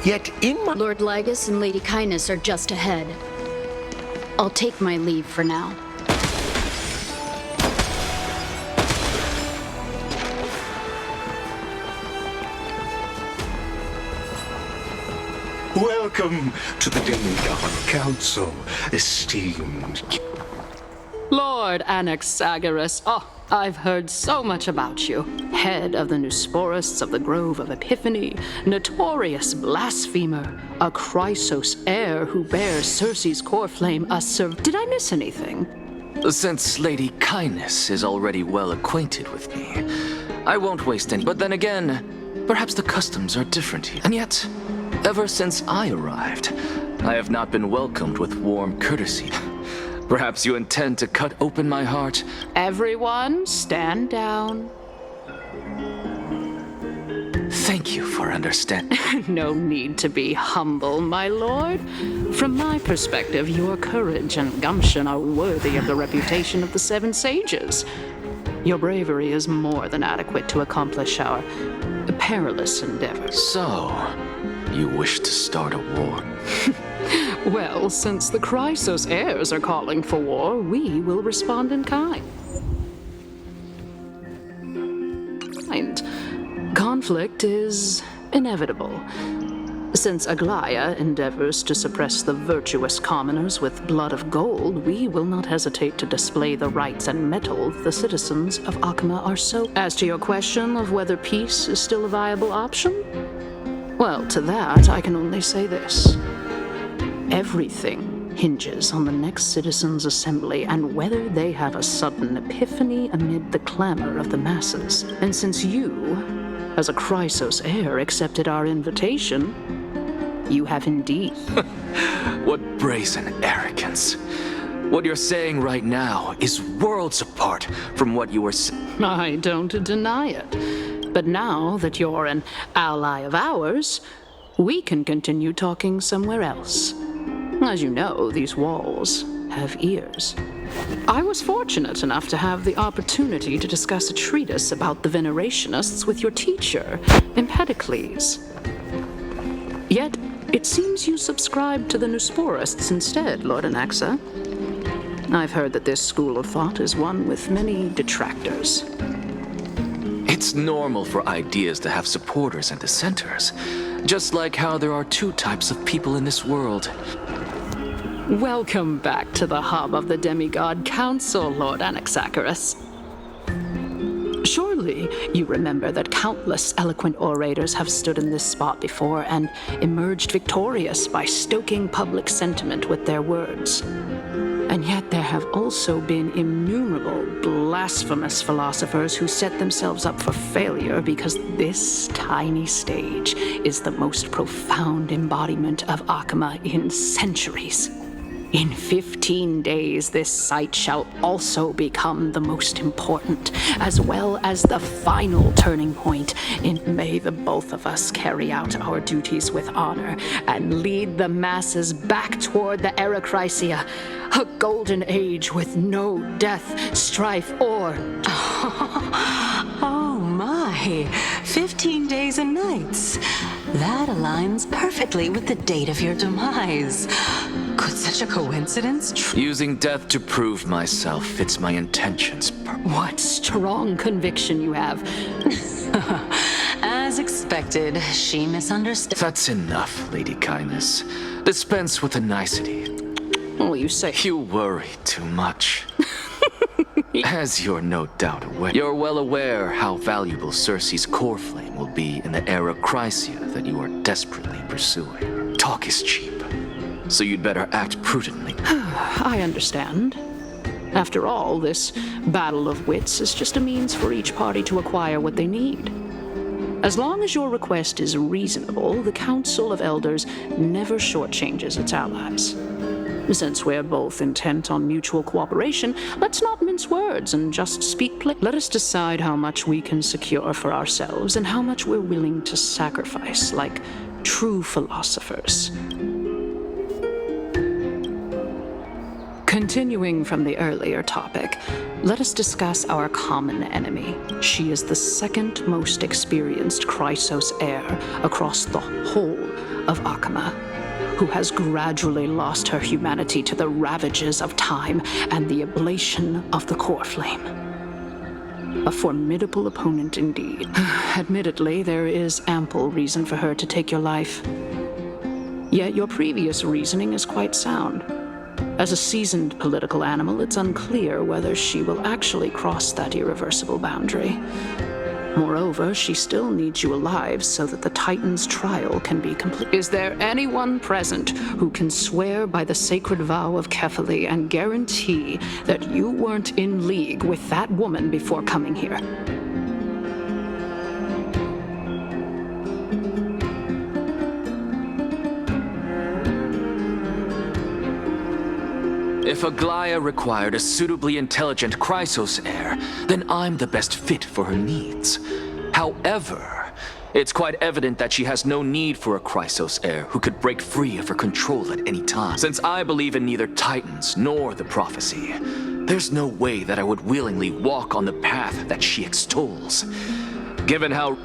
Yet in my... Lord Lygus and Lady Kindness are just ahead. I'll take my leave for now. Welcome to the Demigod Council, esteemed... Lord Anaxagoras, I've heard so much about you. Head of the Nusporists of the Grove of Epiphany, notorious blasphemer, a Chrysos heir who bears Circe's core flame, Did I miss anything? Since Lady Kindness is already well acquainted with me, I won't waste any. But then again, perhaps the customs are different here. And yet, ever since I arrived, I have not been welcomed with warm courtesy. Perhaps you intend to cut open my heart? Everyone, stand down. Thank you for understanding. No need to be humble, my lord. From my perspective, your courage and gumption are worthy of the reputation of the Seven Sages. Your bravery is more than adequate to accomplish our perilous endeavors. So, you wish to start a war? Well, since the Chrysos heirs are calling for war, we will respond in kind. Conflict is inevitable. Since Aglaya endeavors to suppress the virtuous commoners with blood of gold, we will not hesitate to display the rights and mettle the citizens of Akama are so. As to your question of whether peace is still a viable option, well, to that I can only say this. Everything hinges on the next citizens' assembly and whether they have a sudden epiphany amid the clamor of the masses. And since you, as a Chrysos heir, accepted our invitation, you have indeed. What brazen arrogance. What you're saying right now is worlds apart from what you were saying. I don't deny it. But now that you're an ally of ours, we can continue talking somewhere else. As you know, these walls have ears. I was fortunate enough to have the opportunity to discuss a treatise about the Venerationists with your teacher, Empedocles. Yet, it seems you subscribe to the Nusporists instead, Lord Anaxa. I've heard that this school of thought is one with many detractors. It's normal for ideas to have supporters and dissenters, just like how there are two types of people in this world. Welcome back to the hub of the Demigod Council, Lord Anaxagoras. Surely you remember that countless eloquent orators have stood in this spot before and emerged victorious by stoking public sentiment with their words. And yet there have also been innumerable blasphemous philosophers who set themselves up for failure because this tiny stage is the most profound embodiment of Akama in centuries. In 15 days, this site shall also become the most important, as well as the final turning point. And may the both of us carry out our duties with honor and lead the masses back toward the Erechrysia, a golden age with no death, strife, or... Oh my, 15 days and nights. That aligns perfectly with the date of your demise. Could such a coincidence? Using death to prove myself fits my intentions. What strong conviction you have. As expected, she misunderstood. That's enough, Lady Kindness. Dispense with the nicety. Oh, you say... You worry too much. As you're no doubt aware, you're well aware how valuable Circe's core flame will be in the Erechrysia that you are desperately pursuing. Talk is cheap, so you'd better act prudently. I understand. After all, this battle of wits is just a means for each party to acquire what they need. As long as your request is reasonable, the Council of Elders never shortchanges its allies. Since we're both intent on mutual cooperation, let's not mince words and just speak plain. Let us decide how much we can secure for ourselves and how much we're willing to sacrifice, like true philosophers. Continuing from the earlier topic, let us discuss our common enemy. She is the second most experienced Chrysos heir across the whole of Akama, who has gradually lost her humanity to the ravages of time and the ablation of the core flame. A formidable opponent indeed. Admittedly, there is ample reason for her to take your life. Yet your previous reasoning is quite sound. As a seasoned political animal, it's unclear whether she will actually cross that irreversible boundary. Moreover, she still needs you alive so that the Titan's trial can be complete. Is there anyone present who can swear by the sacred vow of Kefali and guarantee that you weren't in league with that woman before coming here? If Aglaya required a suitably intelligent Chrysos heir, then I'm the best fit for her needs. However, it's quite evident that she has no need for a Chrysos heir who could break free of her control at any time. Since I believe in neither Titans nor the prophecy, there's no way that I would willingly walk on the path that she extols. Given how...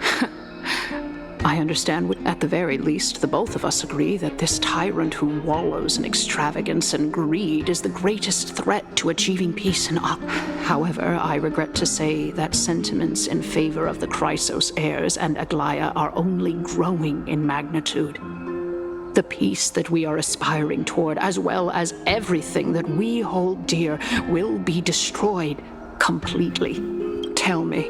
I understand, at the very least, the both of us agree that this tyrant who wallows in extravagance and greed is the greatest threat to achieving peace in Ak. However, I regret to say that sentiments in favor of the Chrysos heirs and Aglaya are only growing in magnitude. The peace that we are aspiring toward, as well as everything that we hold dear, will be destroyed completely. Tell me,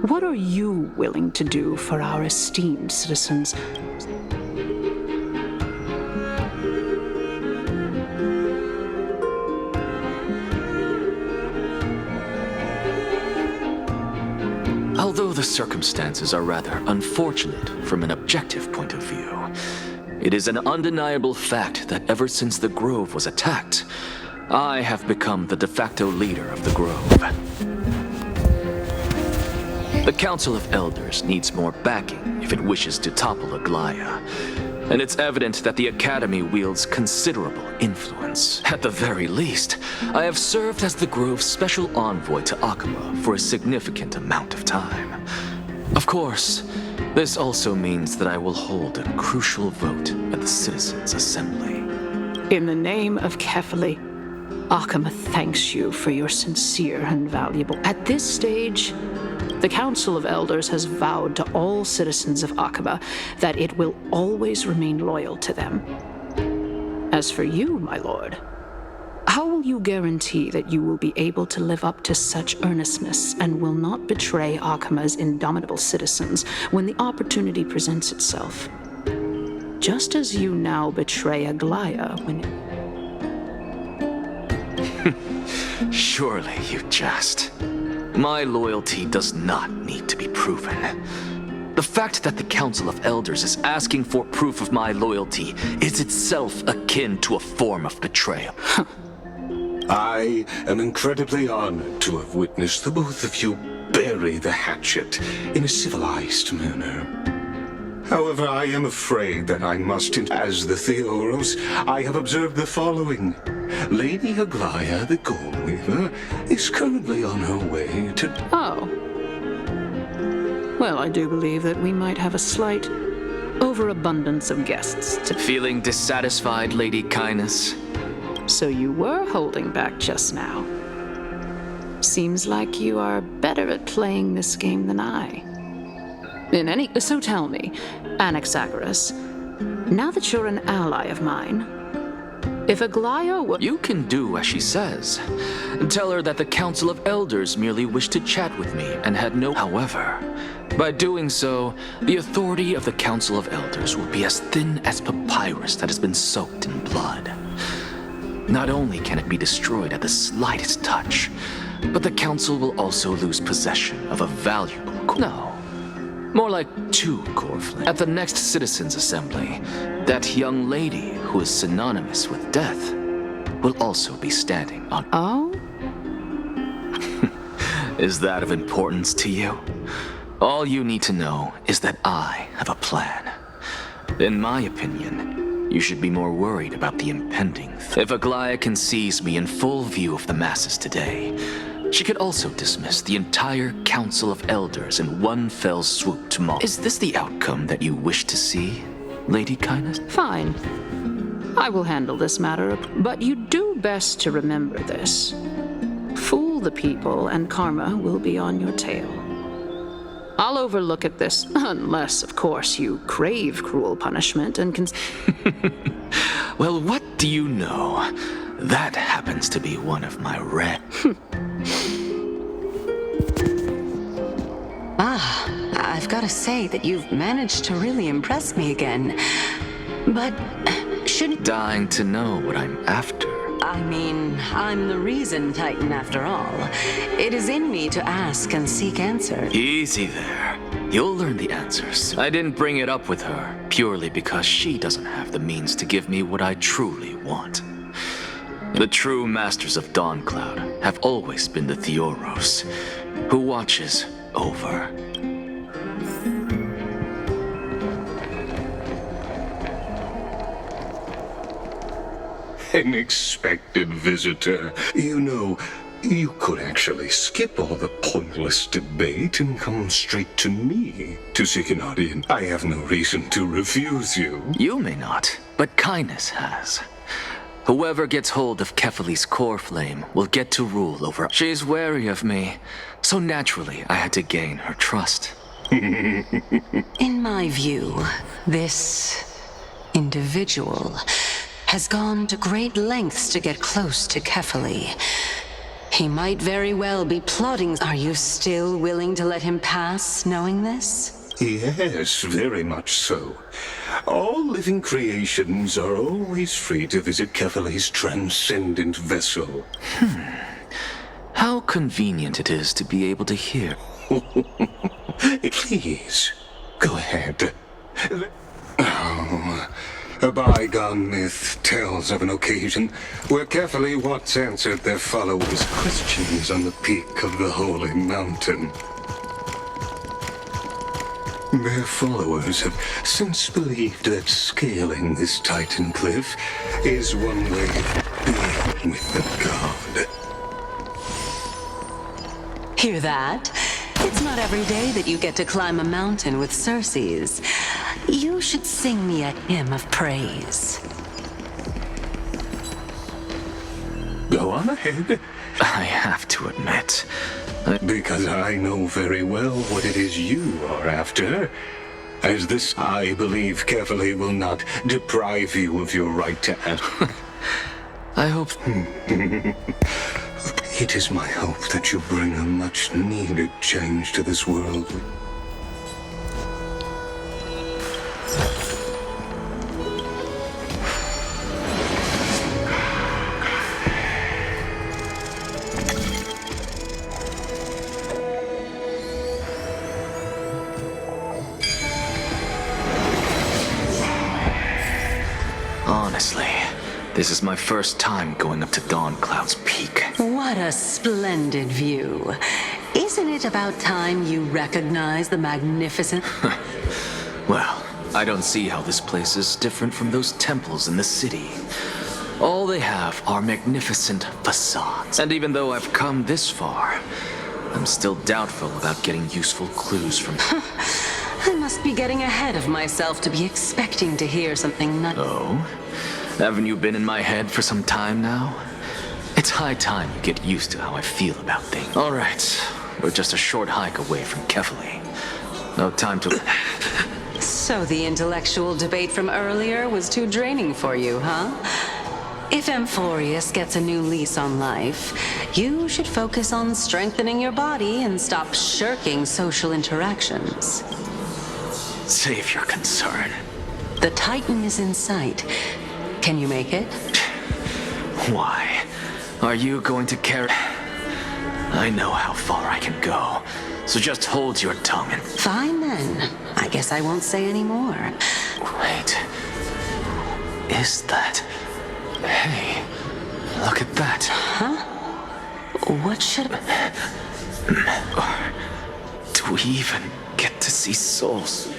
what are you willing to do for our esteemed citizens? Although the circumstances are rather unfortunate from an objective point of view, it is an undeniable fact that ever since the Grove was attacked, I have become the de facto leader of the Grove. The Council of Elders needs more backing if it wishes to topple Aglaya, and it's evident that the Academy wields considerable influence. At the very least, I have served as the Grove's special envoy to Akama for a significant amount of time. Of course, this also means that I will hold a crucial vote at the Citizens' Assembly. In the name of Kefali, Akama thanks you for your sincere and valuable... At this stage, the Council of Elders has vowed to all citizens of Akaba that it will always remain loyal to them. As for you, my lord, how will you guarantee that you will be able to live up to such earnestness and will not betray Akama's indomitable citizens when the opportunity presents itself? Just as you now betray Aglaya when... Surely you jest. My loyalty does not need to be proven. The fact that the Council of Elders is asking for proof of my loyalty is itself akin to a form of betrayal. I am incredibly honored to have witnessed the both of you bury the hatchet in a civilized manner. However, I am afraid that I must, as the Theoros, I have observed the following. Lady Aglaya, the Goldweaver, is currently on her way to... Oh. Well, I do believe that we might have a slight overabundance of guests to... Feeling dissatisfied, Lady Kindness? So you were holding back just now. Seems like you are better at playing this game than I. So tell me, Anaxagoras, now that you're an ally of mine, if Aglaya were... You can do as she says. Tell her that the Council of Elders merely wished to chat with me and had no... However, by doing so, the authority of the Council of Elders will be as thin as papyrus that has been soaked in blood. Not only can it be destroyed at the slightest touch, but the Council will also lose possession of a valuable... No. More like two core flames. At the next Citizens' Assembly, that young lady who is synonymous with death will also be standing on... Oh? Is that of importance to you? All you need to know is that I have a plan. In my opinion, you should be more worried about the impending. If Aglaia sees me in full view of the masses today, she could also dismiss the entire Council of Elders in one fell swoop tomorrow. Is this the outcome that you wish to see, Lady Kindness? Fine. I will handle this matter, but you do best to remember this. Fool the people, and karma will be on your tail. I'll overlook at this, unless, of course, you crave cruel punishment and can... Well, what do you know? That happens to be one of my rare... I've got to say that you've managed to really impress me again. But shouldn't... Dying to know what I'm after. I mean, I'm the reason, Titan, after all. It is in me to ask and seek answers. Easy there. You'll learn the answers. I didn't bring it up with her, purely because she doesn't have the means to give me what I truly want. The true masters of Dawncloud have always been the Theoros, who watches over. An expected visitor. You know, you could actually skip all the pointless debate and come straight to me to seek an audience. I have no reason to refuse you. You may not, but Kindness has. Whoever gets hold of Kefali's core flame will get to rule over... She's wary of me, so naturally I had to gain her trust. In my view, this individual has gone to great lengths to get close to Kefali. He might very well be plotting. Are you still willing to let him pass, knowing this? Yes, very much so. All living creations are always free to visit Kefali's transcendent vessel. How convenient it is to be able to hear. Please, go ahead. Oh, a bygone myth tells of an occasion where Kefali once answered their followers' questions on the peak of the holy mountain. Their followers have since believed that scaling this Titan cliff is one way of being with the god. Hear that? It's not every day that you get to climb a mountain with Circes. You should sing me a hymn of praise. Go on ahead. I have to admit... Because I know very well what it is you are after. As this, I believe Kefali will not deprive you of your right to ask. I hope... It is my hope that you bring a much-needed change to this world. Honestly, this is my first time going up to Dawncloud's peak. What a splendid view. Isn't it about time you recognize the magnificent... Well, I don't see how this place is different from those temples in the city. All they have are magnificent facades. And even though I've come this far, I'm still doubtful about getting useful clues from... I must be getting ahead of myself to be expecting to hear something nut... Oh? Haven't you been in my head for some time now? It's high time you get used to how I feel about things. All right, we're just a short hike away from Kefali. No time to... So the intellectual debate from earlier was too draining for you, huh? If Amphorius gets a new lease on life, you should focus on strengthening your body and stop shirking social interactions. Save your concern. The Titan is in sight. Can you make it? Why? Are you going to carry... I know how far I can go, so just hold your tongue and... Fine then. I guess I won't say any more. Wait. Is that... Hey, look at that. Huh? What should... Do we even get to see souls?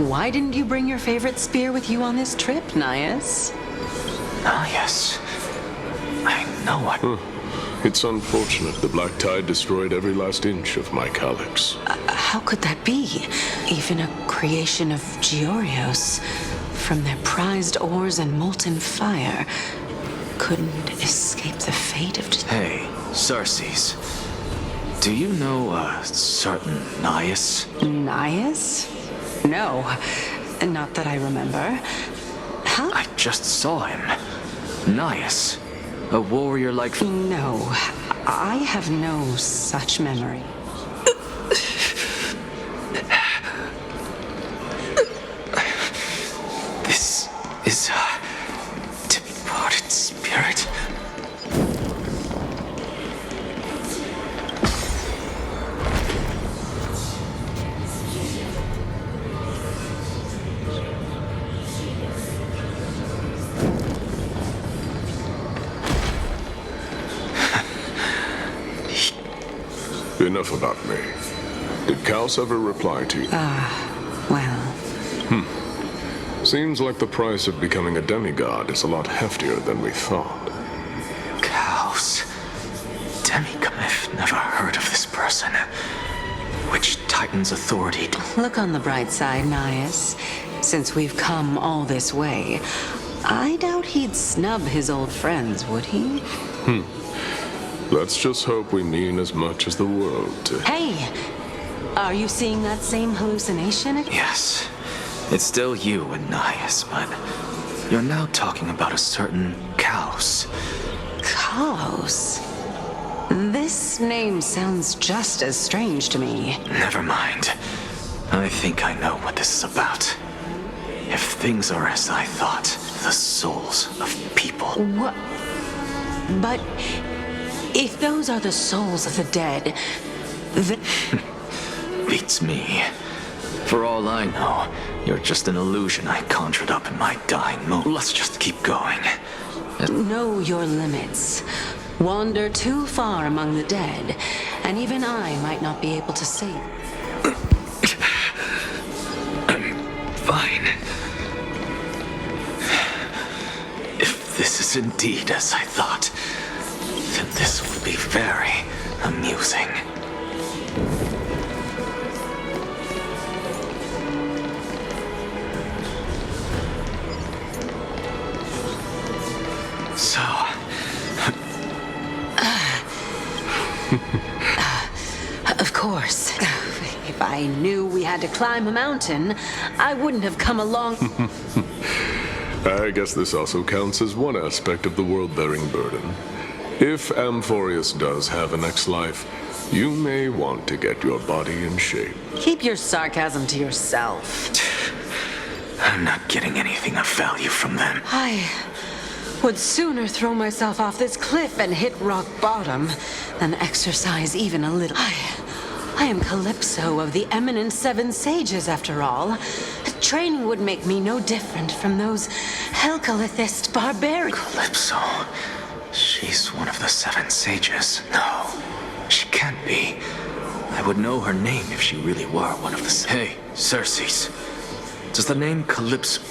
Why didn't you bring your favorite spear with you on this trip, Nias? Nias. I know what. It's unfortunate the black tide destroyed every last inch of my calyx. How could that be? Even a creation of Georios, from their prized ores and molten fire, couldn't escape the fate of... Hey, Xerxes. Do you know a certain Nias? Nias? No, not that I remember. Huh? I just saw him. Nias. A warrior like... No, I have no such memory. This is a departed spirit. Enough about me. Did Kaus ever reply to you? Well... Seems like the price of becoming a demigod is a lot heftier than we thought. Kaus. Demigod. I've never heard of this person. Which Titan's authority... Look on the bright side, Nias. Since we've come all this way, I doubt he'd snub his old friends, would he? Let's just hope we mean as much as the world to... Hey! Are you seeing that same hallucination again? Yes. It's still you and Nias, but you're now talking about a certain Kaus. Kaus? This name sounds just as strange to me. Never mind. I think I know what this is about. If things are as I thought, the souls of people... What? But... if those are the souls of the dead, then... Beats me. For all I know, you're just an illusion I conjured up in my dying moment. Let's just keep going. Know your limits. Wander too far among the dead, and even I might not be able to save. I'm fine. If this is indeed as I thought, then this will be very amusing. So... Of course. If I knew we had to climb a mountain, I wouldn't have come along. I guess this also counts as one aspect of the world-bearing burden. If Amphorius does have a next life, you may want to get your body in shape. Keep your sarcasm to yourself. I'm not getting anything of value from them. I would sooner throw myself off this cliff and hit rock bottom than exercise even a little. I am Calypso of the eminent Seven Sages, after all. Training would make me no different from those Helcalithist barbarians. Calypso? She's one of the Seven Sages. No, she can't be. I would know her name if she really were one of the... Hey, Xerxes. Does the name Calypso...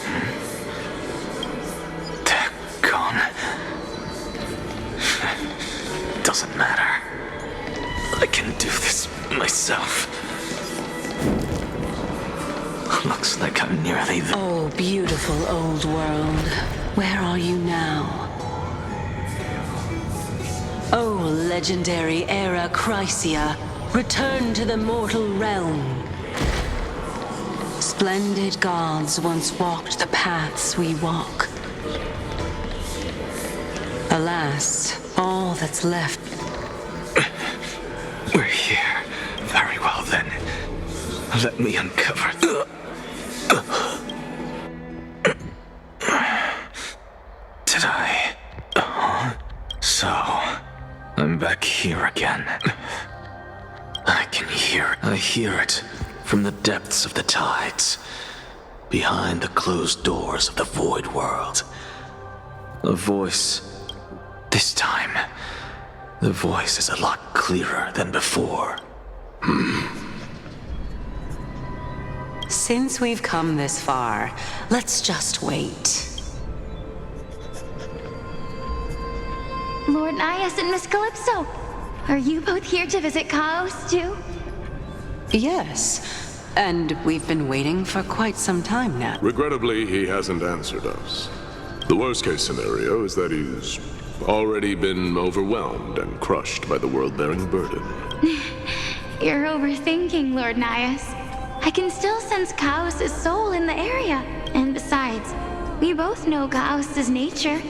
Gone. Doesn't matter. I can do this myself. Looks like I'm nearly there. Oh, beautiful old world. Where are you now? Oh, legendary era Chrysia, return to the mortal realm. Splendid gods once walked the paths we walk. Alas, all that's left... We're here. Very well then. Let me uncover... Did I... So... I'm back here again. I can hear it. I hear it from the depths of the tides, behind the closed doors of the void world. A voice. This time, the voice is a lot clearer than before. Since we've come this far, let's just wait. Lord Nias and Miss Calypso, are you both here to visit Chaos too? Yes, and we've been waiting for quite some time now. Regrettably, he hasn't answered us. The worst case scenario is that he's already been overwhelmed and crushed by the world-bearing burden. You're overthinking, Lord Nias. I can still sense Chaos' soul in the area. And besides, we both know Chaos' nature.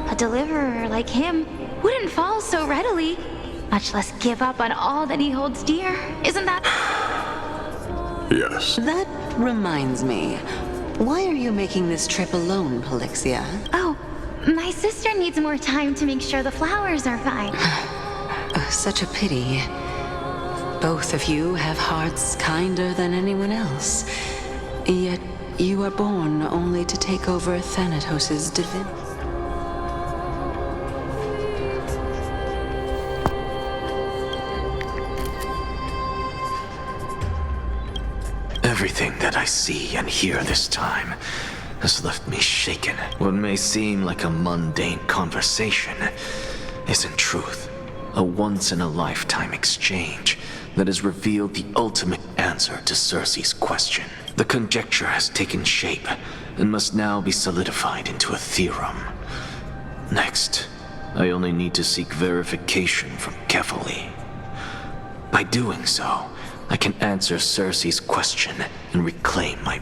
A deliverer like him wouldn't fall so readily, much less give up on all that he holds dear. Isn't that... Yes. That reminds me. Why are you making this trip alone, Polixia? Oh, my sister needs more time to make sure the flowers are fine. Such a pity. Both of you have hearts kinder than anyone else. Yet you are born only to take over Thanatos' divinity. Everything that I see and hear this time has left me shaken. What may seem like a mundane conversation is in truth a once-in-a-lifetime exchange that has revealed the ultimate answer to Circe's question. The conjecture has taken shape and must now be solidified into a theorem. Next, I only need to seek verification from Kefali. By doing so, I can answer Circe's question and reclaim my...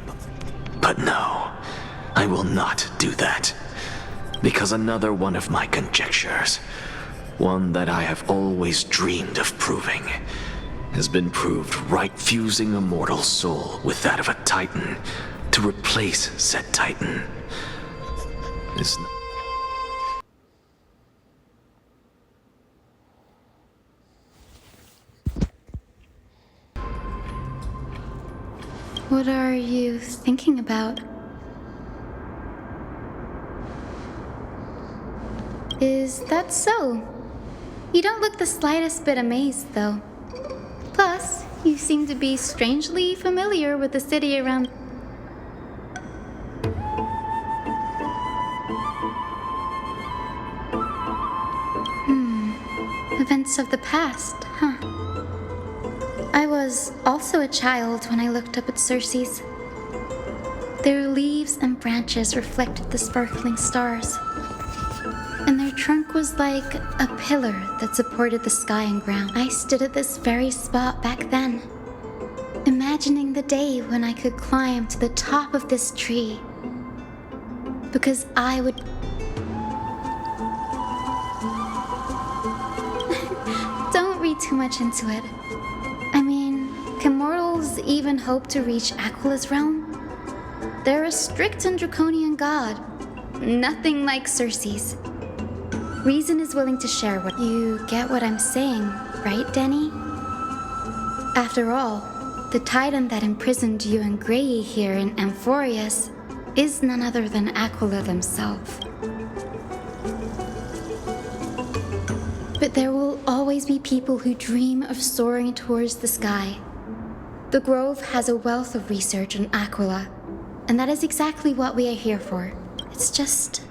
But no, I will not do that. Because another one of my conjectures, one that I have always dreamed of proving, has been proved right, fusing a mortal soul with that of a Titan to replace said Titan is... What are you thinking about? Is that so? You don't look the slightest bit amazed, though. Plus, you seem to be strangely familiar with the city around... Events of the past, huh? I was also a child when I looked up at Circe's. Their leaves and branches reflected the sparkling stars, and their trunk was like a pillar that supported the sky and ground. I stood at this very spot back then, imagining the day when I could climb to the top of this tree, because I would... Don't read too much into it. I mean, can mortals even hope to reach Aquila's realm? They're a strict and draconian god. Nothing like Circe's. Reason is willing to share what... You get what I'm saying, right, Denny? After all, the titan that imprisoned you and Grey here in Amphorius is none other than Aquila themselves. But there will always be people who dream of soaring towards the sky. The Grove has a wealth of research on Aquila, and that is exactly what we are here for. It's just...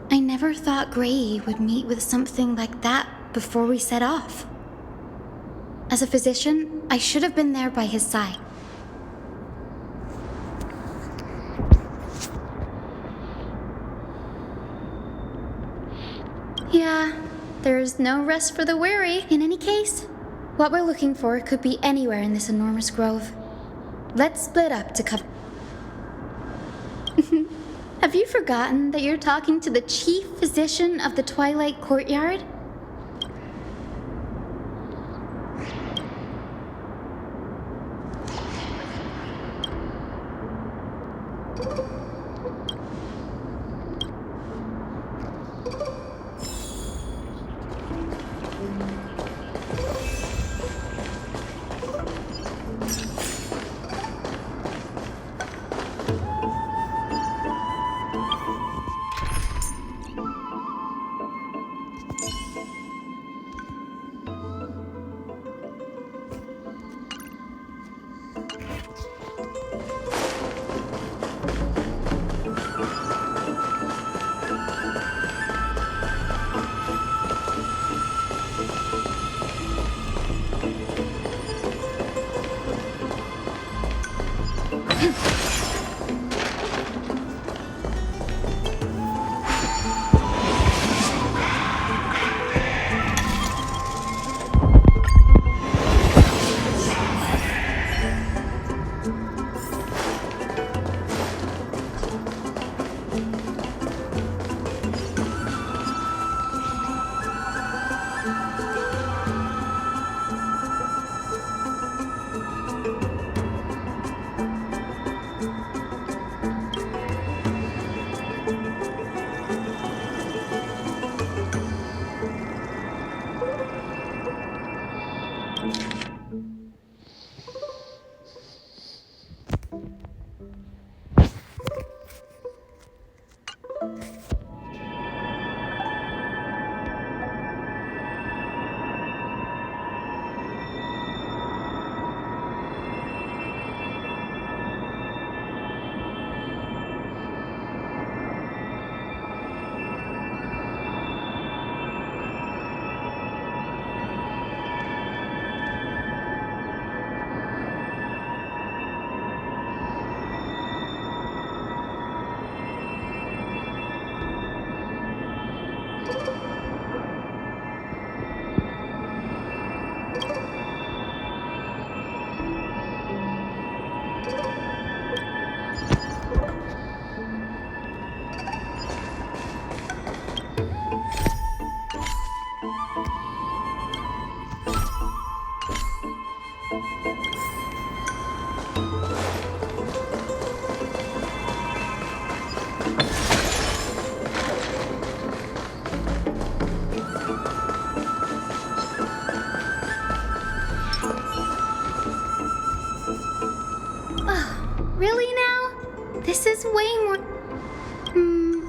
I never thought Grey would meet with something like that before we set off. As a physician, I should have been there by his side. Yeah, there's no rest for the weary. In any case, what we're looking for could be anywhere in this enormous grove. Let's split up to cover... Have you forgotten that you're talking to the chief physician of the Twilight Courtyard?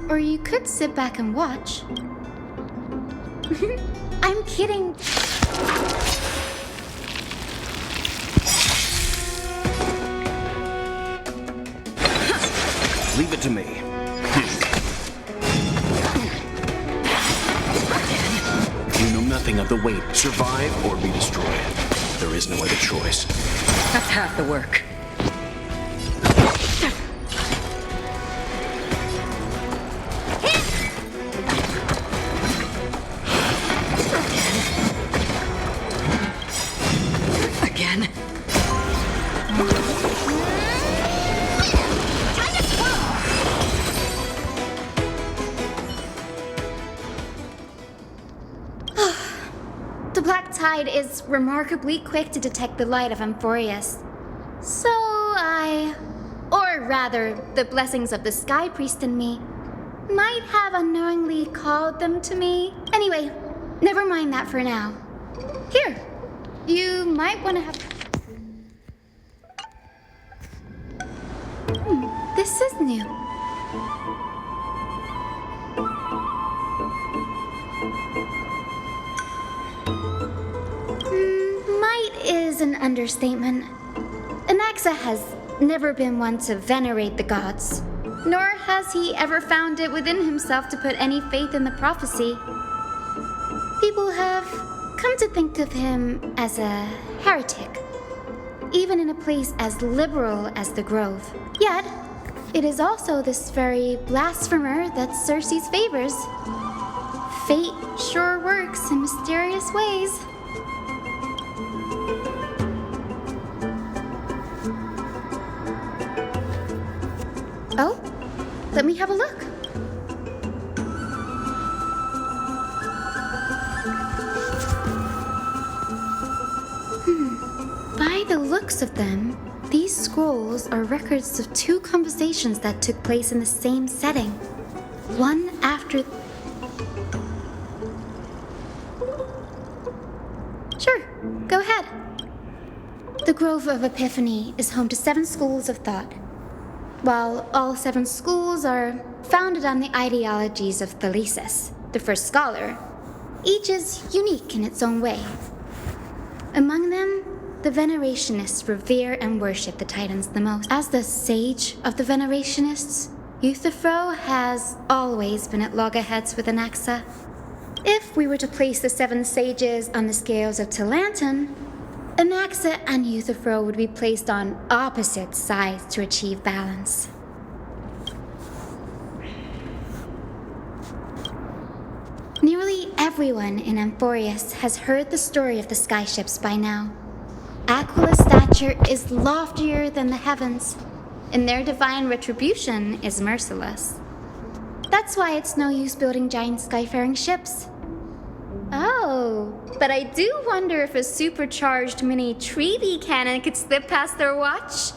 Or you could sit back and watch. I'm kidding. Leave it to me. You know nothing of the weight. Survive or be destroyed. There is no other choice. That's half the work. Again. The Black Tide is remarkably quick to detect the light of Amphorius. So or rather, the blessings of the Sky Priest in me, might have unknowingly called them to me. Anyway, never mind that for now. Here, you might want to have... this is new. Might is an understatement. Anaxa has never been one to venerate the gods, nor has he ever found it within himself to put any faith in the prophecy. People have come to think of him as a heretic, even in a place as liberal as the Grove. Yet, it is also this very blasphemer that Circe's favors. Fate sure works in mysterious ways. Oh, let me have a look. By the looks of them, these scrolls are records of two conversations that took place in the same setting. One after... Sure, go ahead. The Grove of Epiphany is home to 7 schools of thought. While all 7 schools are founded on the ideologies of Thalesis, the first scholar, each is unique in its own way. Among them, the Venerationists revere and worship the Titans the most. As the sage of the Venerationists, Euthyphro has always been at loggerheads with Anaxa. If we were to place the 7 sages on the scales of Talanton, Anaxa and Euthyphro would be placed on opposite sides to achieve balance. Nearly everyone in Amphorius has heard the story of the skyships by now. Aquila's stature is loftier than the heavens, and their divine retribution is merciless. That's why it's no use building giant skyfaring ships. Oh, but I do wonder if a supercharged mini Treaty cannon could slip past their watch.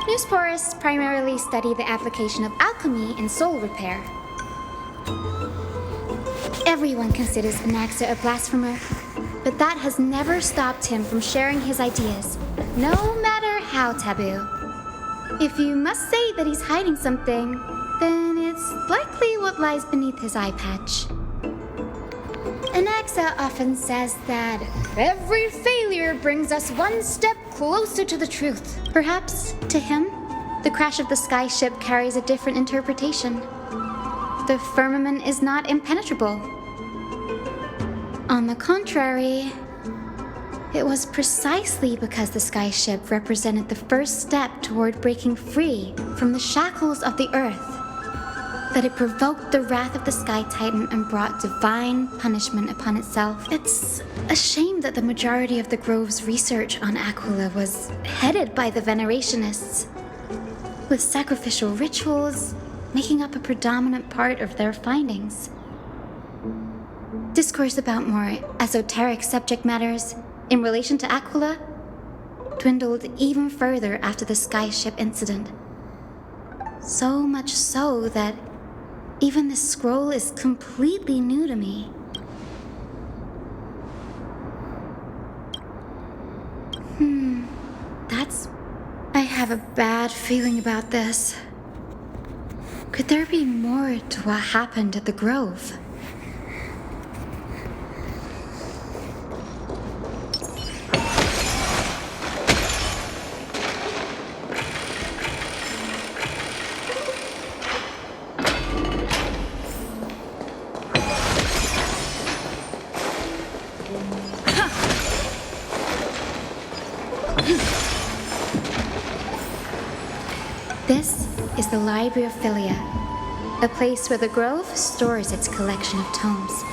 Newsporists primarily study the application of alchemy in soul repair. Everyone considers Anaxa a blasphemer, but that has never stopped him from sharing his ideas, no matter how taboo. If you must say that he's hiding something, then it's likely what lies beneath his eye patch. Anaxa often says that every failure brings us one step closer to the truth. Perhaps, to him, the crash of the skyship carries a different interpretation. The firmament is not impenetrable. On the contrary, it was precisely because the skyship represented the first step toward breaking free from the shackles of the earth that it provoked the wrath of the Sky Titan and brought divine punishment upon itself. It's a shame that the majority of the Grove's research on Aquila was headed by the Venerationists, with sacrificial rituals making up a predominant part of their findings. Discourse about more esoteric subject matters in relation to Aquila dwindled even further after the skyship incident. So much so that even this scroll is completely new to me. I have have a bad feeling about this. Could there be more to what happened at the Grove? This is the Library of Philia, a place where the Grove stores its collection of tomes.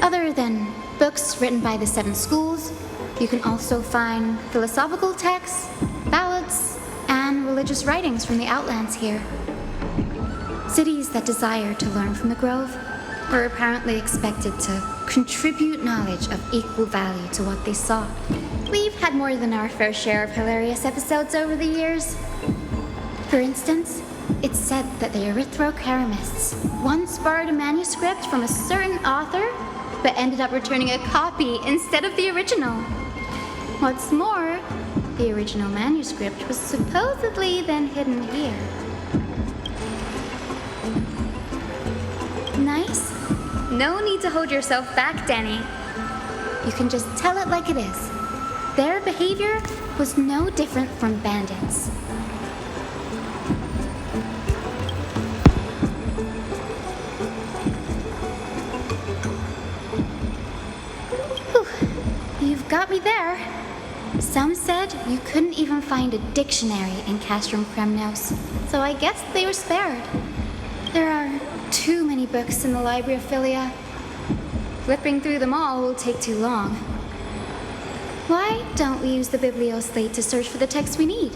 Other than books written by the 7 schools, you can also find philosophical texts, ballads, and religious writings from the Outlands here. Cities that desire to learn from the Grove were apparently expected to contribute knowledge of equal value to what they saw. We've had more than our fair share of hilarious episodes over the years. For instance, it's said that the Erythrocheramists once borrowed a manuscript from a certain author, but ended up returning a copy instead of the original. What's more, the original manuscript was supposedly then hidden here. Nice? No need to hold yourself back, Danny. You can just tell it like it is. Their behavior was no different from bandits. Got me there. Some said you couldn't even find a dictionary in Castrum Kremnos, so I guess they were spared. There are too many books in the Library of Philia. Flipping through them all will take too long. Why don't we use the Biblioslate to search for the text we need?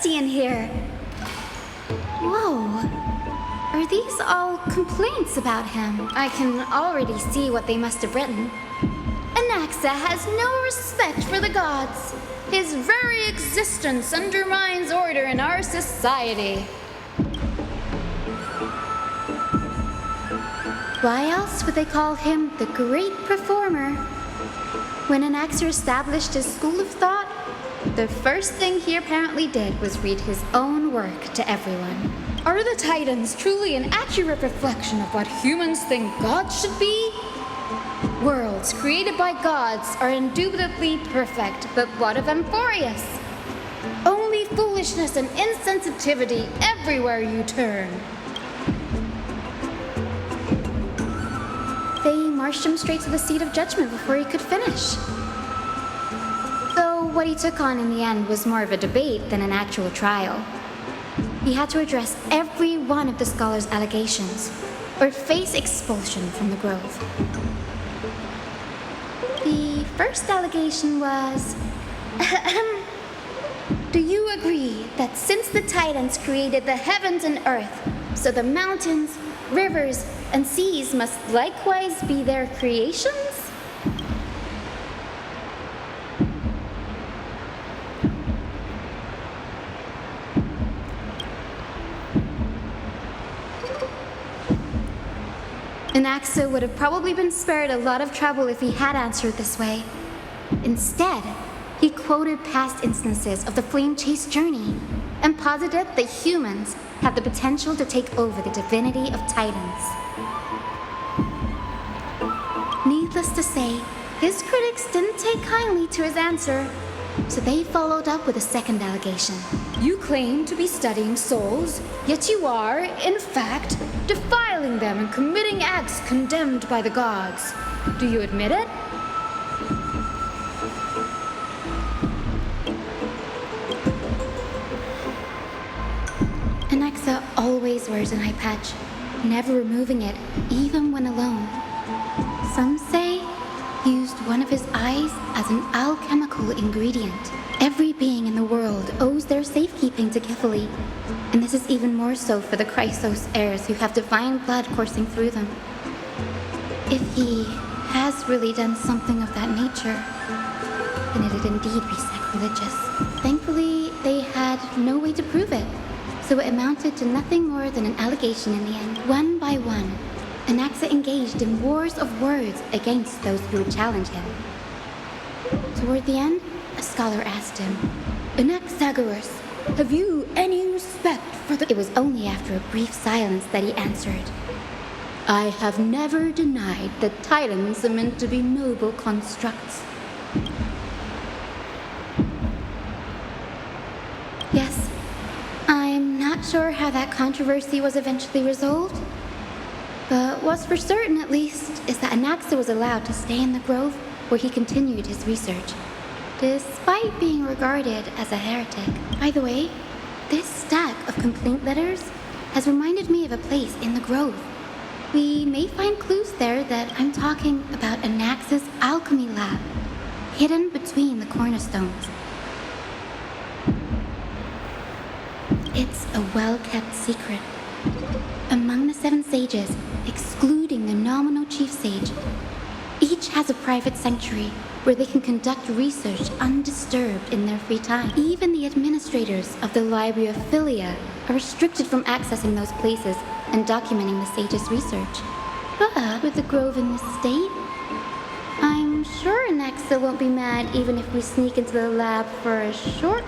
In here. Whoa. Are these all complaints about him? I can already see what they must have written. Anaxa has no respect for the gods. His very existence undermines order in our society. Why else would they call him the Great Performer? When Anaxer established his school of thought, the first thing he apparently did was read his own work to everyone. Are the Titans truly an accurate reflection of what humans think gods should be? Worlds created by gods are indubitably perfect, but what of Amphorius? Only foolishness and insensitivity everywhere you turn. They marched him straight to the seat of judgment before he could finish. Though what he took on in the end was more of a debate than an actual trial. He had to address every one of the scholar's allegations, or face expulsion from the Grove. The first allegation was... Do you agree that since the Titans created the heavens and earth, so the mountains, rivers, and seas must likewise be their creations? Anaxa would have probably been spared a lot of trouble if he had answered this way. Instead, he quoted past instances of the Flame Chase journey and posited that humans have the potential to take over the divinity of Titans. Needless to say, his critics didn't take kindly to his answer. So they followed up with a second allegation. You claim to be studying souls, yet you are, in fact, defiling them and committing acts condemned by the gods. Do you admit it? Anaxa always wears an eye patch, never removing it, even when alone. Some say he used one of his eyes as an alchemical ingredient. Every being in the world owes their safekeeping to Kifili, and this is even more so for the Chrysos heirs who have divine blood coursing through them. If he has really done something of that nature, then it'd indeed be sacrilegious. Thankfully, they had no way to prove it, so it amounted to nothing more than an allegation in the end. One by one, Anaxa engaged in wars of words against those who would challenge him. Toward the end, a scholar asked him, "Anaxagoras, have you any respect for the—" It was only after a brief silence that he answered, "I have never denied that titans are meant to be noble constructs." Yes, I'm not sure how that controversy was eventually resolved, but what's for certain, at least, is that Anaxa was allowed to stay in the grove where he continued his research, despite being regarded as a heretic. By the way, this stack of complaint letters has reminded me of a place in the grove. We may find clues there that I'm talking about Anaxa's alchemy lab, hidden between the cornerstones. It's a well-kept secret. Among the 7 sages, excluding the nominal chief sage, each has a private sanctuary where they can conduct research undisturbed in their free time. Even the administrators of the Library of Philia are restricted from accessing those places and documenting the sage's research. But with the grove in this state, I'm sure Anaxa won't be mad even if we sneak into the lab for a short...